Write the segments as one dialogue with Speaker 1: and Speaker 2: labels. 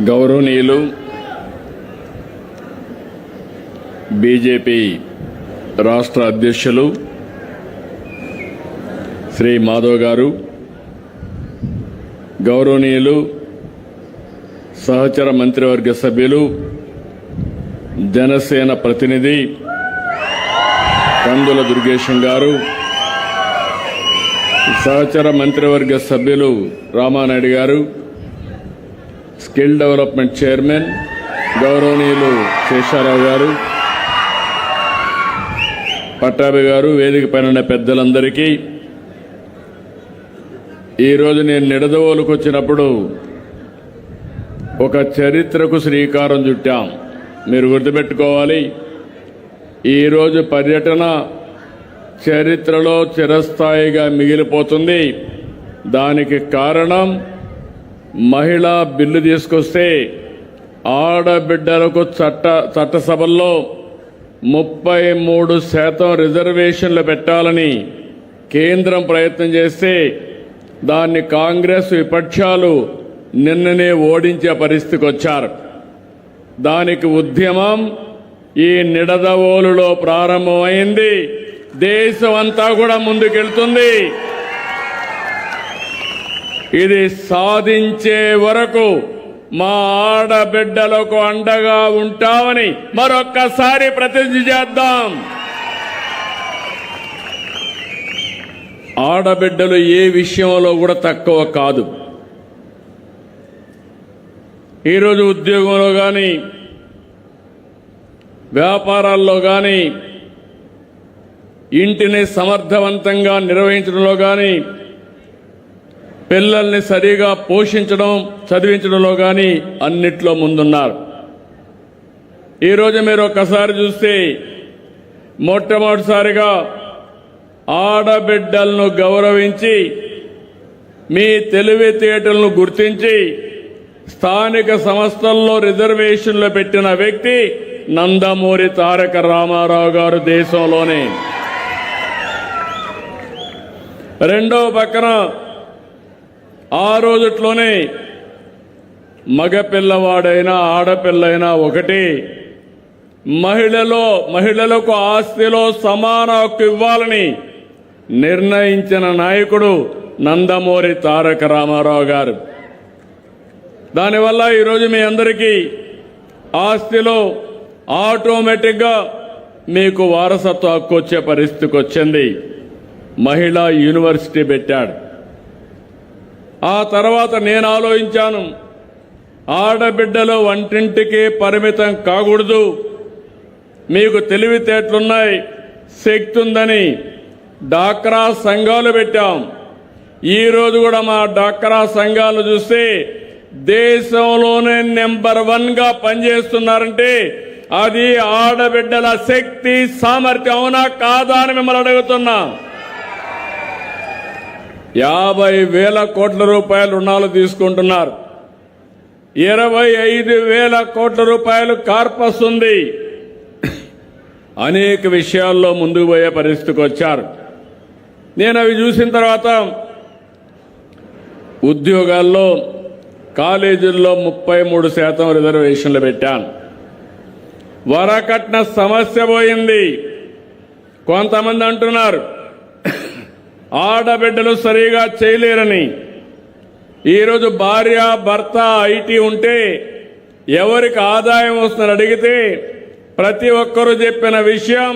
Speaker 1: గౌరవనీయులు బీజేపీ రాష్ట్ర అధ్యక్షులు శ్రీ మాధవ్ గారు, గౌరవనీయులు సహచర మంత్రివర్గ సభ్యులు జనసేన ప్రతినిధి కందుల దుర్గేశం గారు, సహచర మంత్రివర్గ సభ్యులు రామానాయుడు గారు, స్కిల్ డెవలప్మెంట్ చైర్మన్ గౌరవనీయులు శేషారావు గారు, పట్టాభి గారు, వేదిక పైన పెద్దలందరికీ ఈరోజు నేను నిడదవోలుకు వచ్చినప్పుడు ఒక చరిత్రకు శ్రీకారం చుట్టాం. మీరు గుర్తుపెట్టుకోవాలి, ఈరోజు పర్యటన చరిత్రలో చిరస్థాయిగా మిగిలిపోతుంది. దానికి కారణం మహిళా బిల్లు తీసుకొస్తే ఆడబిడ్డలకు చట్టసభల్లో 33% రిజర్వేషన్లు పెట్టాలని కేంద్రం ప్రయత్నం చేస్తే దాన్ని కాంగ్రెస్ విపక్షాలు నిన్ననే ఓడించే పరిస్థితికి వచ్చారు. దానికి ఉద్యమం ఈ నిడదవోలులో ప్రారంభమైంది. దేశమంతా కూడా ముందుకెళ్తుంది. ఇది సాధించే వరకు మా ఆడబిడ్డలకు అండగా ఉంటామని మరొక్కసారి ప్రతిజ్ఞ చేద్దాం. ఆడబిడ్డలు ఏ విషయంలో కూడా తక్కువ కాదు. ఈరోజు ఉద్యోగంలో కానీ, వ్యాపారాల్లో కానీ, ఇంటిని సమర్థవంతంగా నిర్వహించడంలో కానీ, పిల్లల్ని సరిగా పోషించడం, చదివించడంలో కానీ అన్నిట్లో ముందున్నారు. ఈరోజు మీరు ఒక్కసారి చూస్తే మొట్టమొదటిసారిగా ఆడబిడ్డలను గౌరవించి మీ తెలివితేటలను గుర్తించి స్థానిక సంస్థల్లో రిజర్వేషన్లు పెట్టిన వ్యక్తి నందమూరి తారక రామారావు గారు దేశంలోనే. రెండో పక్కన ఆ రోజుట్లోనే మగపిల్లవాడైనా ఆడపిల్లైనా ఒకటి, మహిళలకు ఆస్తిలో సమాన హక్కు ఇవ్వాలని నిర్ణయించిన నాయకుడు నందమూరి తారక రామారావు గారు. దానివల్ల ఈరోజు మీ అందరికీ ఆస్తిలో ఆటోమేటిక్గా మీకు వారసత్వ హక్కు వచ్చే పరిస్థితికి వచ్చింది. మహిళా యూనివర్సిటీ పెట్టాడు. ఆ తర్వాత నేను ఆలోచించాను, ఆడబిడ్డలు వంటింటికి పరిమితం కాకూడదు, మీకు తెలివితేటలున్నాయి, శక్తి ఉందని డాక్రా సంఘాలు పెట్టాం. ఈరోజు కూడా మా డాక్రా సంఘాలు చూస్తే దేశంలోనే నెంబర్ 1గా పనిచేస్తున్నారంటే అది ఆడబిడ్డల శక్తి, సామర్థ్యం. అవునా కాదా అని మిమ్మల్ని అడుగుతున్నా. 50,000 కోట్ల రూపాయలు రుణాలు తీసుకుంటున్నారు. 25,000 కోట్ల రూపాయలు కార్పస్ ఉంది. అనేక విషయాల్లో ముందుకు పోయే పరిస్థితికి వచ్చారు. నేను అవి చూసిన తర్వాత ఉద్యోగాల్లో, కాలేజీల్లో 33% రిజర్వేషన్లు పెట్టాను. వరకట్న సమస్య పోయింది. కొంతమంది అంటున్నారు ఆడబిడ్డలు సరిగా చేయలేరని. ఈరోజు భార్య భర్త ఐటీ ఉంటే ఎవరికి ఆదాయం వస్తుందని అడిగితే ప్రతి ఒక్కరూ చెప్పిన విషయం,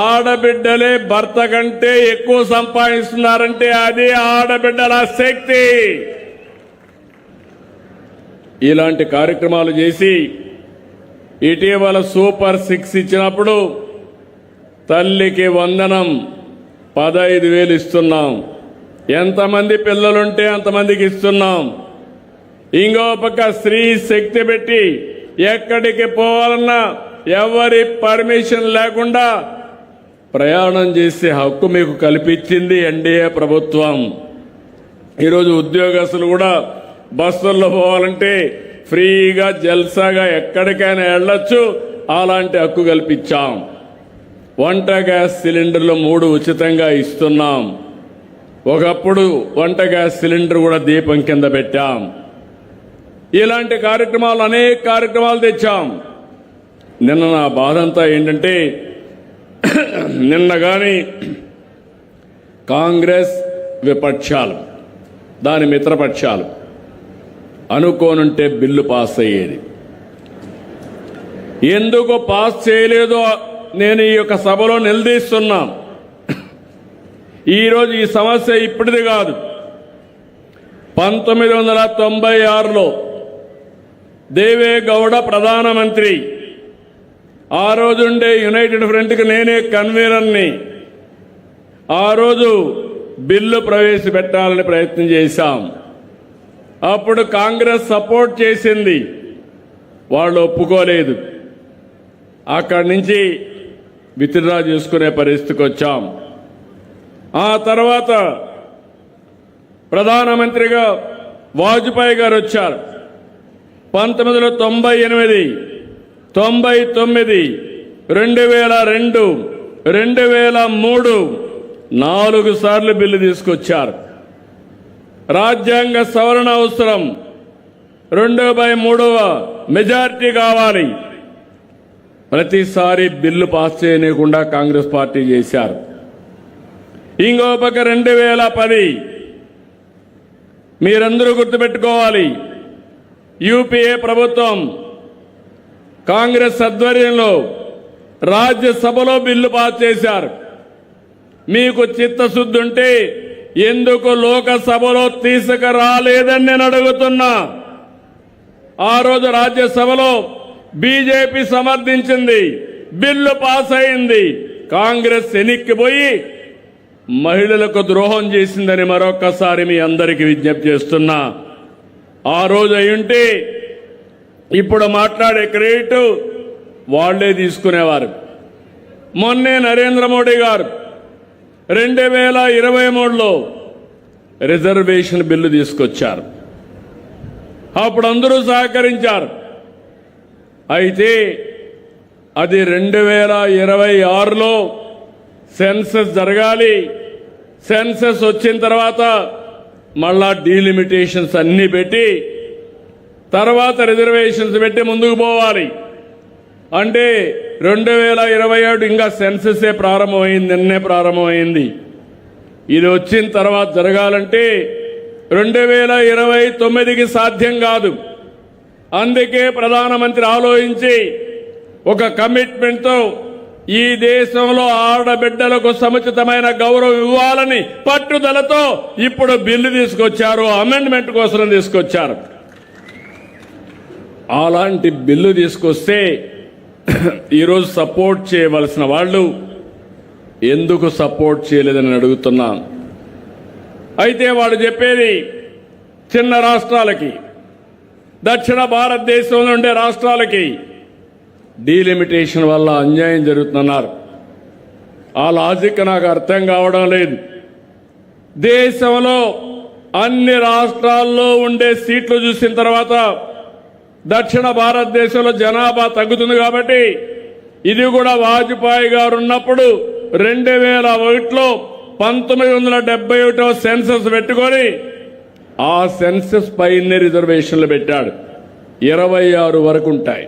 Speaker 1: ఆడబిడ్డలే భర్త కంటే ఎక్కువ సంపాదిస్తున్నారంటే అది ఆడబిడ్డల శక్తి. ఇలాంటి కార్యక్రమాలు చేసి ఇటీవల సూపర్ 6 ఇచ్చినప్పుడు తల్లికి వందనం 15,000 ఇస్తున్నాం. ఎంతమంది పిల్లలుంటే అంతమందికి ఇస్తున్నాం. ఇంకో పక్క స్త్రీ శక్తి పెట్టి ఎక్కడికి పోవాలన్నా ఎవరి పర్మిషన్ లేకుండా ప్రయాణం చేసే హక్కు మీకు కల్పించింది ఎన్డీఏ ప్రభుత్వం. ఈరోజు ఉద్యోగస్తులు కూడా బస్సుల్లో పోవాలంటే ఫ్రీగా జల్సాగా ఎక్కడికైనా వెళ్ళొచ్చు. అలాంటి హక్కు కల్పించాం. వంట గ్యాస్ సిలిండర్లు 3 ఉచితంగా ఇస్తున్నాం. ఒకప్పుడు వంట గ్యాస్ సిలిండర్ కూడా దీపం కింద పెట్టాం. ఇలాంటి కార్యక్రమాలు అనేక కార్యక్రమాలు తెచ్చాం. నిన్న నా బాధ అంతా ఏంటంటే నిన్న కానీ కాంగ్రెస్ విపక్షాలు దాని మిత్రపక్షాలు అనుకోనుంటే బిల్లు పాస్ అయ్యేది. ఎందుకు పాస్ చేయలేదో నేను ఈ యొక్క సభలో నిలదీస్తున్నా. ఈరోజు ఈ సమస్య ఇప్పటిది కాదు. 1996లో దేవేగౌడ ప్రధానమంత్రి, ఆ రోజుండే యునైటెడ్ ఫ్రంట్కి నేనే కన్వీనర్ని. ఆ రోజు బిల్లు ప్రవేశపెట్టాలని ప్రయత్నం చేశాం. అప్పుడు కాంగ్రెస్ సపోర్ట్ చేసింది, వాళ్ళు ఒప్పుకోలేదు. అక్కడి నుంచి విత్డ్రా చేసుకునే పరిస్థితికి వచ్చాం. ఆ తర్వాత ప్రధానమంత్రిగా వాజ్పేయి గారు వచ్చారు. 1998, 99, 2002, 2003 4 సార్లు బిల్లు తీసుకొచ్చారు. రాజ్యాంగ సవరణ అవసరం, 2/3 మెజారిటీ కావాలి. ప్రతిసారి బిల్లు పాస్ చేయనీయకుండా కాంగ్రెస్ పార్టీ చేశారు. ఇంకో పక్క 2010 మీరందరూ గుర్తుపెట్టుకోవాలి, యూపీఏ ప్రభుత్వం కాంగ్రెస్ ఆధ్వర్యంలో రాజ్యసభలో బిల్లు పాస్ చేశారు. మీకు చిత్తశుద్ధి ఉంటే ఎందుకు లోకసభలో తీసుకురాలేదని నేను అడుగుతున్నా. ఆ రోజు రాజ్యసభలో బీజేపీ సమర్థించింది, బిల్లు పాస్ అయింది. కాంగ్రెస్ ఎనిక్కిపోయి మహిళలకు ద్రోహం చేసిందని మరొక్కసారి మీ అందరికీ విజ్ఞప్తి చేస్తున్నా. ఆ రోజు అయ్యుంటే ఇప్పుడు మాట్లాడే క్రెడిట్ వాళ్లే తీసుకునేవారు. మొన్నే నరేంద్ర మోడీ గారు 2023లో రిజర్వేషన్ బిల్లు తీసుకొచ్చారు. అప్పుడు అందరూ సహకరించారు. అయితే అది 2026లో సెన్సస్ జరగాలి. సెన్సస్ వచ్చిన తర్వాత మళ్ళా డీలిమిటేషన్స్ అన్ని పెట్టి తర్వాత రిజర్వేషన్స్ పెట్టి ముందుకు పోవాలి. అంటే 2027 ఇంకా సెన్ససే ప్రారంభమైంది, నిన్నే ప్రారంభమైంది. ఇది వచ్చిన తర్వాత జరగాలంటే 2029కి సాధ్యం కాదు. అందుకే ప్రధానమంత్రి ఆలోచించి ఒక కమిట్మెంట్తో ఈ దేశంలో ఆడబిడ్డలకు సముచితమైన గౌరవం ఇవ్వాలని పట్టుదలతో ఇప్పుడు బిల్లు తీసుకొచ్చారు, అమెండ్మెంట్ కోసం తీసుకొచ్చారు. అలాంటి బిల్లు తీసుకొస్తే ఈరోజు సపోర్ట్ చేయవలసిన వాళ్ళు ఎందుకు సపోర్ట్ చేయలేదని అడుగుతున్నాను. అయితే వాడు చెప్పేది చిన్న రాష్ట్రాలకి, దక్షిణ భారతదేశంలో ఉండే రాష్ట్రాలకి డీలిమిటేషన్ వల్ల అన్యాయం జరుగుతున్నారు. ఆ లాజిక్ నాకు అర్థం కావడం లేదు. దేశంలో అన్ని రాష్ట్రాల్లో ఉండే సీట్లు చూసిన తర్వాత దక్షిణ భారతదేశంలో జనాభా తగ్గుతుంది కాబట్టి ఇది కూడా వాజ్పేయి గారు ఉన్నప్పుడు 2001లో 1971వ సెన్సస్ పెట్టుకొని ఆ సెన్సస్ పైనే రిజర్వేషన్లు పెట్టాడు. 26 వరకు ఉంటాయి.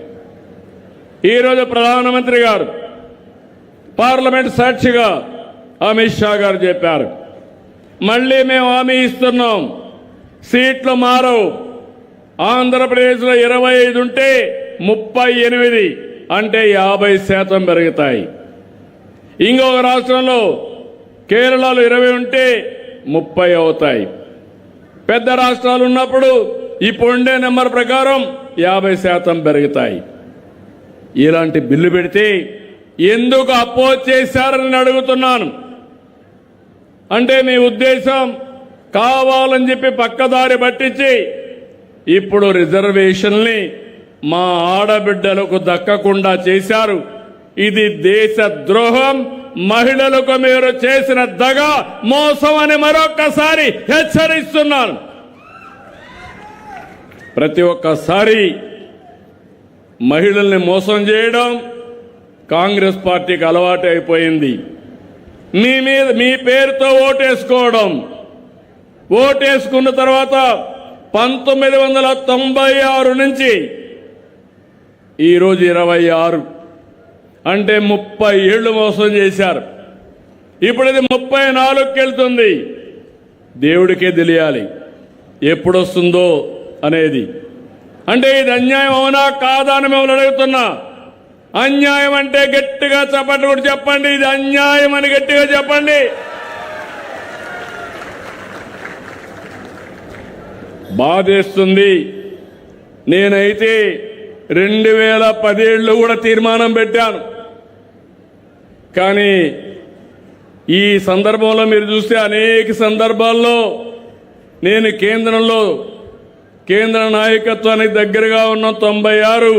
Speaker 1: ఈరోజు ప్రధానమంత్రి గారు పార్లమెంట్ సాక్షిగా అమిత్ షా గారు చెప్పారు, మళ్లీ మేము హామీ ఇస్తున్నాం, సీట్లు మారవు. ఆంధ్రప్రదేశ్లో 25 ఉంటే 38 అంటే 50% పెరుగుతాయి. ఇంకొక రాష్ట్రంలో కేరళలో 20 ఉంటే 30 అవుతాయి. పెద్ద రాష్ట్రాలు ఉన్నప్పుడు ఇప్పుడుండే నెంబర్ ప్రకారం 50% పెరుగుతాయి. ఇలాంటి బిల్లు పెడితే ఎందుకు అపోజ్ చేశారని అడుగుతున్నాను. అంటే మీ ఉద్దేశం కావాలని చెప్పి పక్కదారి పట్టించి ఇప్పుడు రిజర్వేషన్ని మా ఆడబిడ్డలకు దక్కకుండా చేశారు. ఇది దేశ ద్రోహం, మహిళలకు మీరు చేసిన దగ, మోసం అని మరొక్కసారి హెచ్చరిస్తున్నాను. ప్రతి ఒక్కసారి మహిళల్ని మోసం చేయడం కాంగ్రెస్ పార్టీకి అలవాటు అయిపోయింది. మీ పేరుతో ఓటేసుకోవడం, ఓటేసుకున్న తర్వాత 1996 నుంచి ఈరోజు 26 అంటే 30 ఏళ్లు మోసం చేశారు. ఇప్పుడు ఇది 34కి వెళ్తుంది. దేవుడికే తెలియాలి ఎప్పుడొస్తుందో అనేది. అంటే ఇది అన్యాయం అవునా కాదా అని మిమ్మల్ని అడుగుతున్నా. అన్యాయం అంటే గట్టిగా చప్పట్లు కూడా చెప్పండి. ఇది అన్యాయం అని గట్టిగా చెప్పండి. బాధేస్తుంది. నేనైతే 2017లో కూడా తీర్మానం పెట్టాను. కానీ ఈ సందర్భంలో మీరు చూస్తే అనేక సందర్భాల్లో నేను కేంద్ర నాయకత్వానికి దగ్గరగా ఉన్న 96,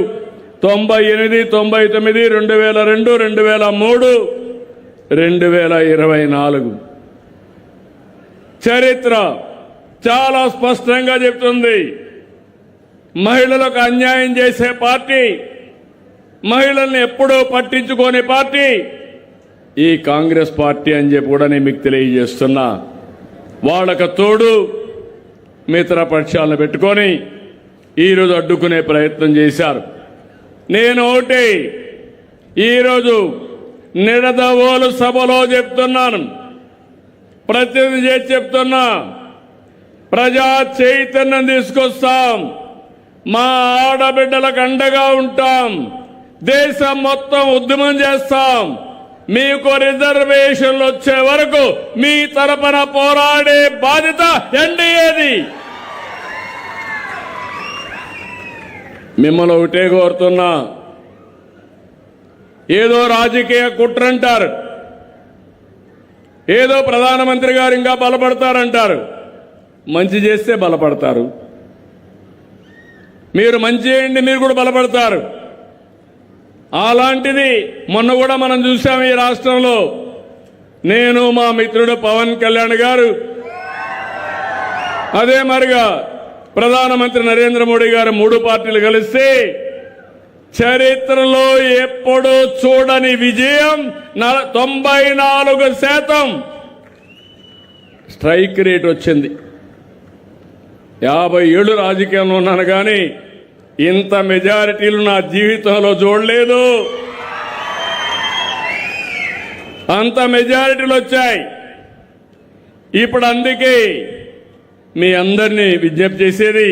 Speaker 1: 98, 99, 2002, 2003, 2024 చరిత్ర చాలా స్పష్టంగా చెప్తుంది. మహిళలకు అన్యాయం చేసే పార్టీ, మహిళల్ని ఎప్పుడూ పట్టించుకోని పార్టీ ఈ కాంగ్రెస్ పార్టీ అని చెప్పి కూడా నేను మీకు తెలియజేస్తున్నా. వాళ్ళకు తోడు మిత్రపక్షాలను పెట్టుకొని ఈరోజు అడ్డుకునే ప్రయత్నం చేశారు. నేను ఒకటి ఈరోజు నిడదవోలు సభలో చెప్తున్నాను, ప్రతినిధి చేసి చెప్తున్నా, ప్రజా చైతన్యం తీసుకొస్తాం, మా ఆడబిడ్డలకు అండగా ఉంటాం, దేశం మొత్తం ఉద్యమం చేస్తాం, మీకు రిజర్వేషన్లు వచ్చే వరకు మీ తరపున పోరాడే బాధ్యత ఎన్డీఏది. మిమ్మల్ని ఒకటే కోరుతున్నా, ఏదో రాజకీయ కుట్రంటారు, ఏదో ప్రధానమంత్రి గారు ఇంకా బలపడతారంటారు. మంచి చేస్తే బలపడతారు, మీరు మంచి చేయండి మీరు కూడా బలపడతారు. అలాంటిది మొన్న కూడా మనం చూసాం ఈ రాష్ట్రంలో. నేను మా మిత్రుడు పవన్ కళ్యాణ్ గారు, అదే మరిగా ప్రధానమంత్రి నరేంద్ర మోడీ గారు 3 పార్టీలు కలిస్తే చరిత్రలో ఎప్పుడూ చూడని విజయం 94% స్ట్రైక్ రేట్ వచ్చింది. 50 ఏళ్ళు రాజకీయంలో ఉన్నాను కానీ ఇంత మెజారిటీలు నా జీవితంలో చూడలేదు. అంత మెజారిటీలు వచ్చాయి. ఇప్పుడు అందుకే మీ అందరినీ విజ్ఞప్తి చేసేది,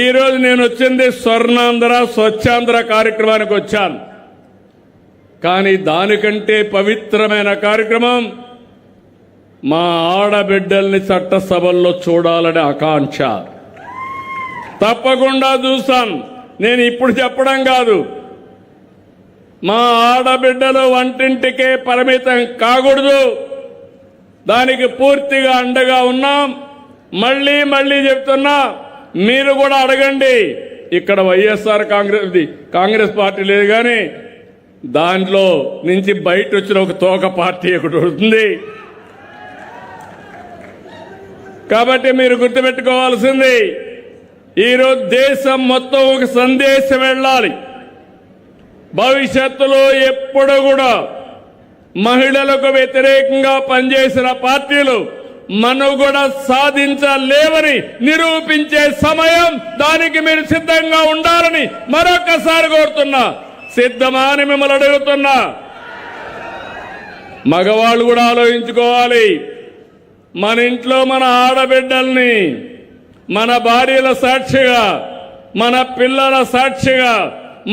Speaker 1: ఈరోజు నేను వచ్చింది స్వర్ణాంధ్ర స్వచ్ఛాంధ్ర కార్యక్రమానికి వచ్చాను. కానీ దానికంటే పవిత్రమైన కార్యక్రమం మా ఆడబిడ్డల్ని చట్టసభల్లో చూడాలనే ఆకాంక్ష. తప్పకుండా చూస్తాను. నేను ఇప్పుడు చెప్పడం కాదు, మా ఆడబిడ్డలు వంటింటికే పరిమితం కాకూడదు, దానికి పూర్తిగా అండగా ఉన్నాం. మళ్ళీ చెప్తున్నా, మీరు కూడా అడగండి. ఇక్కడ వైఎస్ఆర్ కాంగ్రెస్ పార్టీ లేదు కానీ దాంట్లో నుంచి బయట వచ్చిన ఒక తోక పార్టీ ఒకటి ఉంటుంది. కాబట్టి మీరు గుర్తుపెట్టుకోవాల్సింది, ఈరోజు దేశం మొత్తం ఒక సందేశం వెళ్ళాలి. భవిష్యత్తులో ఎప్పుడు కూడా మహిళలకు వ్యతిరేకంగా పనిచేసిన పార్టీలు మనుగడ సాధించలేవని నిరూపించే సమయం. దానికి మీరు సిద్ధంగా ఉండాలని మరొకసారి కోరుతున్నా. సిద్ధమా అని మిమ్మల్ని అడుగుతున్నా. మగవాళ్ళు కూడా ఆలోచించుకోవాలి. మన ఇంట్లో మన ఆడబిడ్డల్ని మన భార్యల సాక్షిగా, మన పిల్లల సాక్షిగా,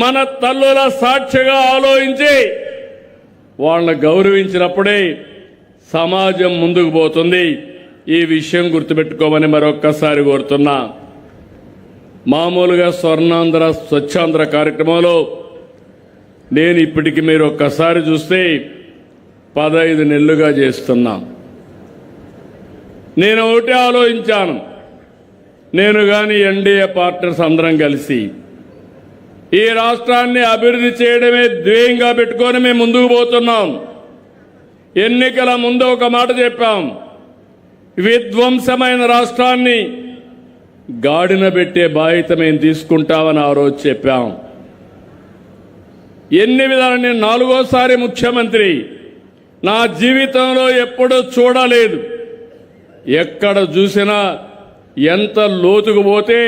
Speaker 1: మన తల్లుల సాక్షిగా ఆలోచించి వాళ్ళని గౌరవించినప్పుడే సమాజం ముందుకు పోతుంది. ఈ విషయం గుర్తుపెట్టుకోమని మరొక్కసారి కోరుతున్నా. మామూలుగా స్వర్ణాంధ్ర స్వచ్ఛాంధ్ర కార్యక్రమంలో నేను ఇప్పటికి మీరు ఒక్కసారి చూస్తే 15 నెలలుగా చేస్తున్నా. నేను ఒకటే ఆలోచించాను, నేను కానీ ఎన్డీఏ పార్ట్నర్స్ అందరం కలిసి ఈ రాష్ట్రాన్ని అభివృద్ధి చేయడమే ధ్యేయంగా పెట్టుకొని మేము ముందుకు పోతున్నాం. ఎన్నికల ముందు ఒక మాట చెప్పాం, విధ్వంసమైన రాష్ట్రాన్ని గాడిన పెట్టే బాధ్యత మేము తీసుకుంటామని ఆ రోజు చెప్పాం. ఎన్ని విధాలు నేను 4వ ముఖ్యమంత్రి, నా జీవితంలో ఎప్పుడూ చూడలేదు. ఎక్కడ చూసినా ఎంత లోతుకు పోతే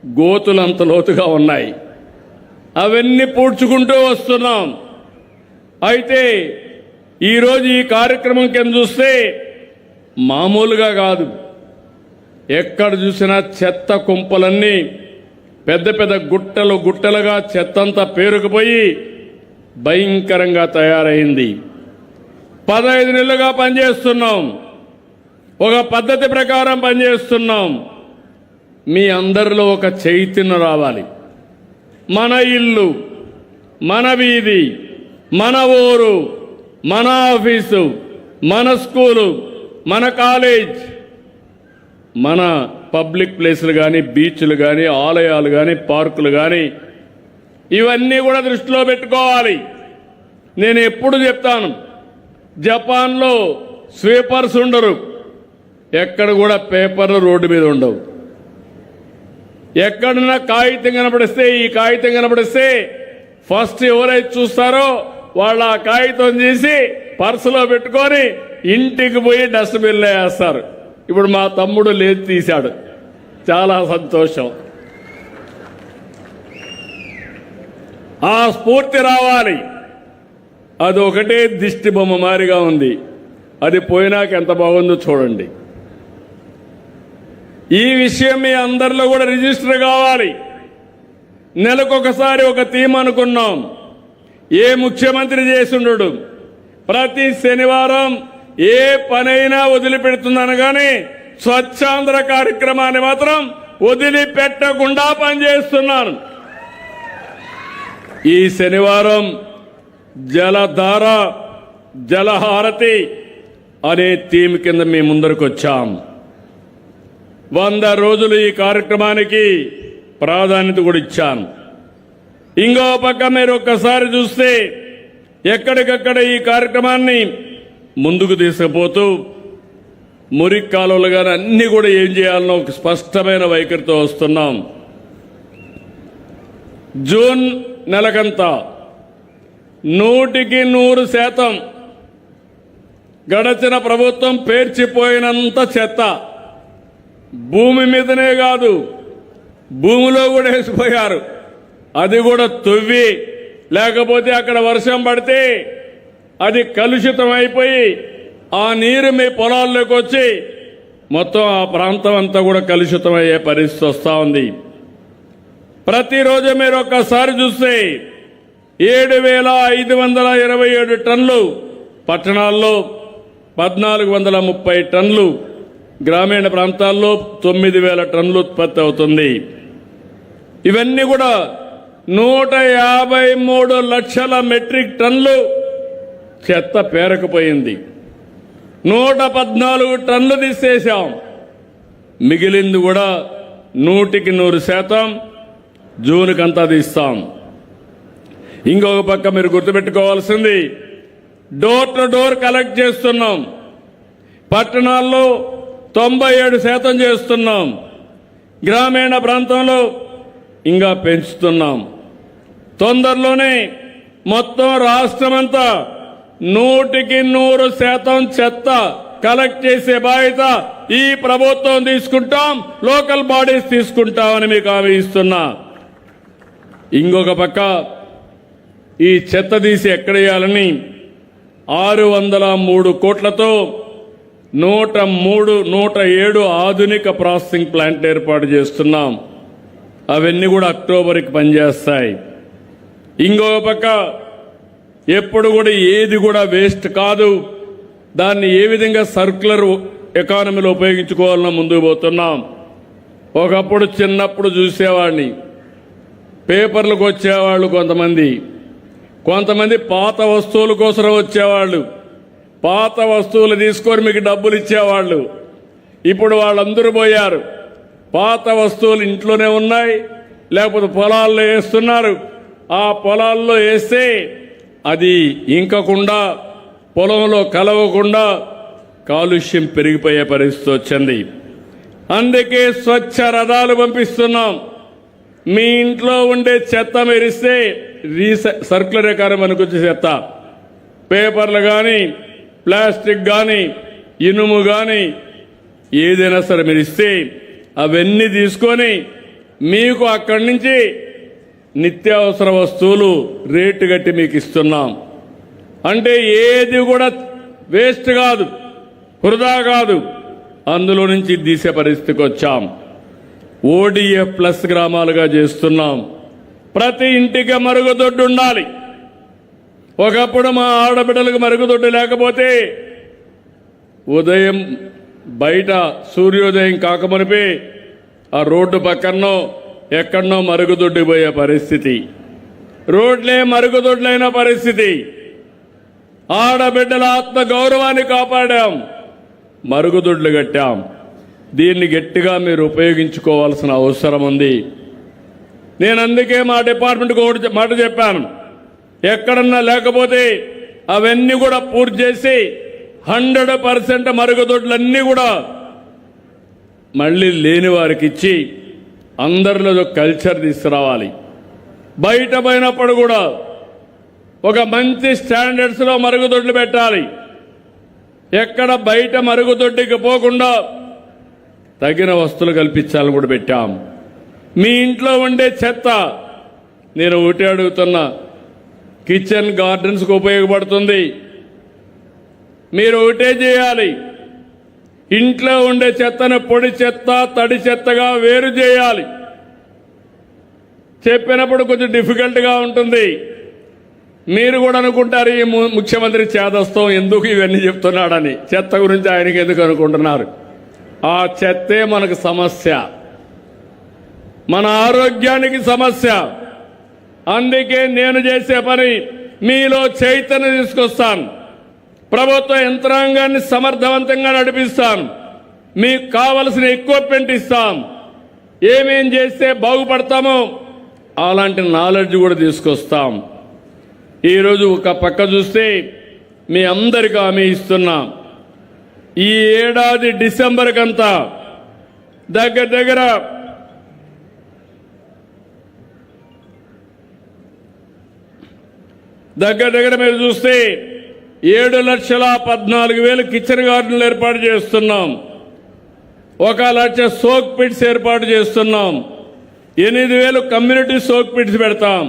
Speaker 1: గోతులు అంత లోతుగా ఉన్నాయి. అవన్నీ పూడ్చుకుంటూ వస్తున్నాం. అయితే ఈరోజు ఈ కార్యక్రమం కింద చూస్తే మామూలుగా కాదు. ఎక్కడ చూసినా చెత్త కుంపలన్నీ పెద్ద పెద్ద గుట్టలు గుట్టలుగా చెత్తంతా పేరుకుపోయి భయంకరంగా తయారైంది. 15 నెలలుగా పనిచేస్తున్నాం. ఒక పద్ధతి ప్రకారం పనిచేస్తున్నాం. మీ అందరిలో ఒక చైతన్యం రావాలి. మన ఇల్లు, మన వీధి, మన ఊరు, మన ఆఫీసు, మన స్కూలు, మన కాలేజ్, మన పబ్లిక్ ప్లేసులు కానీ, బీచ్లు కానీ, ఆలయాలు కానీ, పార్కులు కానీ, ఇవన్నీ కూడా దృష్టిలో పెట్టుకోవాలి. నేను ఎప్పుడు చెప్తాను, జపాన్లో స్వీపర్స్ ఉండరు. ఎక్కడ కూడా పేపర్లు రోడ్డు మీద ఉండవు. ఎక్కడన్నా కాగితం కనపడిస్తే, ఈ కాగితం కనపడిస్తే ఫస్ట్ ఎవరైతే చూస్తారో వాళ్ళు ఆ కాగితం తీసి పర్సులో పెట్టుకొని ఇంటికి పోయి డస్ట్బిన్లో వేస్తారు. ఇప్పుడు మా తమ్ముడు లేదు, తీశాడు. చాలా సంతోషం. ఆ స్ఫూర్తి రావాలి. అది ఒకటే దిష్టి బొమ్మ మారిగా ఉంది. అది పోయినాక ఎంత బాగుందో చూడండి. ఈ విషయం మీ అందరిలో కూడా రిజిస్టర్ కావాలి. నెలకొకసారి ఒక థీమ్ అనుకున్నాం. ఏ ముఖ్యమంత్రి చేసుండడు ప్రతి శనివారం ఏ పనైనా వదిలిపెడుతున్నాను కానీ స్వచ్ఛాంధ్ర కార్యక్రమాన్ని మాత్రం వదిలిపెట్టకుండా పనిచేస్తున్నాను. ఈ శనివారం జలధార జలహారతి అనే థీమ్ కింద మీ ముందరకు వచ్చాం. 100 రోజులు ఈ కార్యక్రమానికి ప్రాధాన్యత కూడా ఇచ్చాను. ఇంకో పక్క మీరు ఒక్కసారి చూస్తే ఎక్కడికక్కడ ఈ కార్యక్రమాన్ని ముందుకు తీసుకుపోతూ మురికి కాలువలు కానీ అన్ని కూడా ఏం చేయాలనో ఒక స్పష్టమైన వైఖరితో వస్తున్నాం. జూన్ నెలకంతా 100% గడచిన ప్రభుత్వం పేర్చిపోయినంత చెత్త భూమి మీదనే కాదు భూమిలో కూడా వేసిపోయారు. అది కూడా తవ్వి, లేకపోతే అక్కడ వర్షం పడితే అది కలుషితం అయిపోయి ఆ నీరు మీ పొలాల్లోకి వచ్చి మొత్తం ఆ ప్రాంతం అంతా కూడా కలుషితం అయ్యే పరిస్థితి వస్తూ ఉంది. ప్రతిరోజు మీరు ఒక్కసారి చూస్తే 7,527 టన్నులు పట్టణాల్లో, 1,430 టన్నులు గ్రామీణ ప్రాంతాల్లో, 9,000 టన్నులు ఉత్పత్తి అవుతుంది. ఇవన్నీ కూడా 153 లక్షల మెట్రిక్ టన్నులు చెత్త పేరకపోయింది. 114 టన్నులు తీసేశాం. మిగిలింది కూడా 100% జూన్కంతా తీస్తాం. ఇంకొక పక్క మీరు గుర్తుపెట్టుకోవాల్సింది, డోర్ టు డోర్ కలెక్ట్ చేస్తున్నాం. పట్టణాల్లో 97% చేస్తున్నాం. గ్రామీణ ప్రాంతంలో ఇంకా పెంచుతున్నాం. తొందరలోనే మొత్తం రాష్ట్రమంతా 100% చెత్త కలెక్ట్ చేసే బాధ్యత ఈ ప్రభుత్వం తీసుకుంటాం, లోకల్ బాడీస్ తీసుకుంటామని మీకు హామీ ఇస్తున్నా. ఇంకొక పక్క ఈ చెత్త తీసి ఎక్కడ వేయాలని 603 కోట్లతో 107 ఆధునిక ప్రాసెసింగ్ ప్లాంట్ ఏర్పాటు చేస్తున్నాం. అవన్నీ కూడా అక్టోబర్కి పనిచేస్తాయి. ఇంకొక పక్క ఎప్పుడు కూడా ఏది కూడా వేస్ట్ కాదు, దాన్ని ఏ విధంగా సర్క్యులర్ ఎకానమీలో ఉపయోగించుకోవాలన్నా ముందుకు పోతున్నాం. ఒకప్పుడు చిన్నప్పుడు చూసేవాడిని, పేపర్లకు వచ్చేవాళ్ళు కొంతమంది పాత వస్తువుల కోసం వచ్చేవాళ్ళు, పాత వస్తువులు తీసుకొని మీకు డబ్బులు ఇచ్చేవాళ్ళు. ఇప్పుడు వాళ్ళందరూ పోయారు. పాత వస్తువులు ఇంట్లోనే ఉన్నాయి, లేకపోతే పొలాల్లో వేస్తున్నారు. ఆ పొలాల్లో వేస్తే అది ఇంకకుండా, పొలంలో కలవకుండా కాలుష్యం పెరిగిపోయే పరిస్థితి వచ్చింది. అందుకే స్వచ్ఛ రథాలు పంపిస్తున్నాం. మీ ఇంట్లో ఉండే చెత్త మెరిస్తే సర్క్యులర్ ఎకానమీ అనుకొచ్చే చెత్త, పేపర్లు కానీ, ప్లాస్టిక్ కానీ, ఇనుము కానీ ఏదైనా సరే మెరిస్తే అవన్నీ తీసుకొని మీకు అక్కడి నుంచి నిత్యావసర వస్తువులు రేటు కట్టి మీకు ఇస్తున్నాం. అంటే ఏది కూడా వేస్ట్ కాదు, వృధా కాదు, అందులో నుంచి తీసే పరిస్థితికి వచ్చాం. ఓడిఎఫ్ ప్లస్ గ్రామాలుగా చేస్తున్నాం. ప్రతి ఇంటికి మరుగుదొడ్డు ఉండాలి. ఒకప్పుడు మా ఆడబిడ్డలకు మరుగుదొడ్డు లేకపోతే ఉదయం బయట సూర్యోదయం కాకమునిపే ఆ రోడ్డు పక్కనో ఎక్కడనో మరుగుదొడ్డు పోయే పరిస్థితి, రోడ్లే మరుగుదొడ్లైన పరిస్థితి. ఆడబిడ్డల ఆత్మ గౌరవాన్ని కాపాడాం, మరుగుదొడ్లు కట్టాం. దీన్ని గట్టిగా మీరు ఉపయోగించుకోవాల్సిన అవసరం ఉంది. నేను అందుకే మా డిపార్ట్మెంట్కి ఒకటి మాట చెప్పాను, ఎక్కడన్నా లేకపోతే అవన్నీ కూడా పూర్తి చేసి 100% మరుగుదొడ్లన్నీ కూడా మళ్ళీ లేని వారికి ఇచ్చి అందరిలో కల్చర్ తీసుకురావాలి. బయట పోయినప్పుడు కూడా ఒక మంచి స్టాండర్డ్స్లో మరుగుదొడ్లు పెట్టాలి. ఎక్కడ బయట మరుగుదొడ్డికి పోకుండా తగిన వస్తువులు కల్పించాలని కూడా పెట్టాం. మీ ఇంట్లో ఉండే చెత్త నేను ఒకటి అడుగుతున్నా, కిచెన్ గార్డెన్స్కి ఉపయోగపడుతుంది. మీరు ఒకటే చేయాలి, ఇంట్లో ఉండే చెత్తను పొడి చెత్త తడి చెత్తగా వేరు చేయాలి. చెప్పినప్పుడు కొంచెం డిఫికల్ట్గా ఉంటుంది. మీరు కూడా అనుకుంటారు ఈ ముఖ్యమంత్రి చేదస్తం ఎందుకు ఇవన్నీ చెప్తున్నాడని. చెత్త గురించి ఆయనకి ఎందుకు అనుకుంటున్నారు? ఆ చెత్తే మనకు సమస్య, మన ఆరోగ్యానికి సమస్య. అందుకే నేను చేసే పని మీలో చైతన్యం తీసుకొస్తాను. ప్రభుత్వ యంత్రాంగాన్ని సమర్థవంతంగా నడిపిస్తాను. మీకు కావలసిన ఎక్విప్మెంట్ ఇస్తాం. ఏమేం చేస్తే బాగుపడతామో అలాంటి నాలెడ్జ్ కూడా తీసుకొస్తాం. ఈరోజు ఒక పక్క చూస్తే మీ అందరికీ హామీ ఇస్తున్నాం, ఈ ఏడాది డిసెంబర్ కంతా దగ్గర మీరు చూస్తే 7,14,000 కిచెన్ గార్డెన్లు ఏర్పాటు చేస్తున్నాం. 1,00,000 సోక్ పిట్స్ ఏర్పాటు చేస్తున్నాం. 8,000 కమ్యూనిటీ సోక్ పిట్స్ పెడతాం.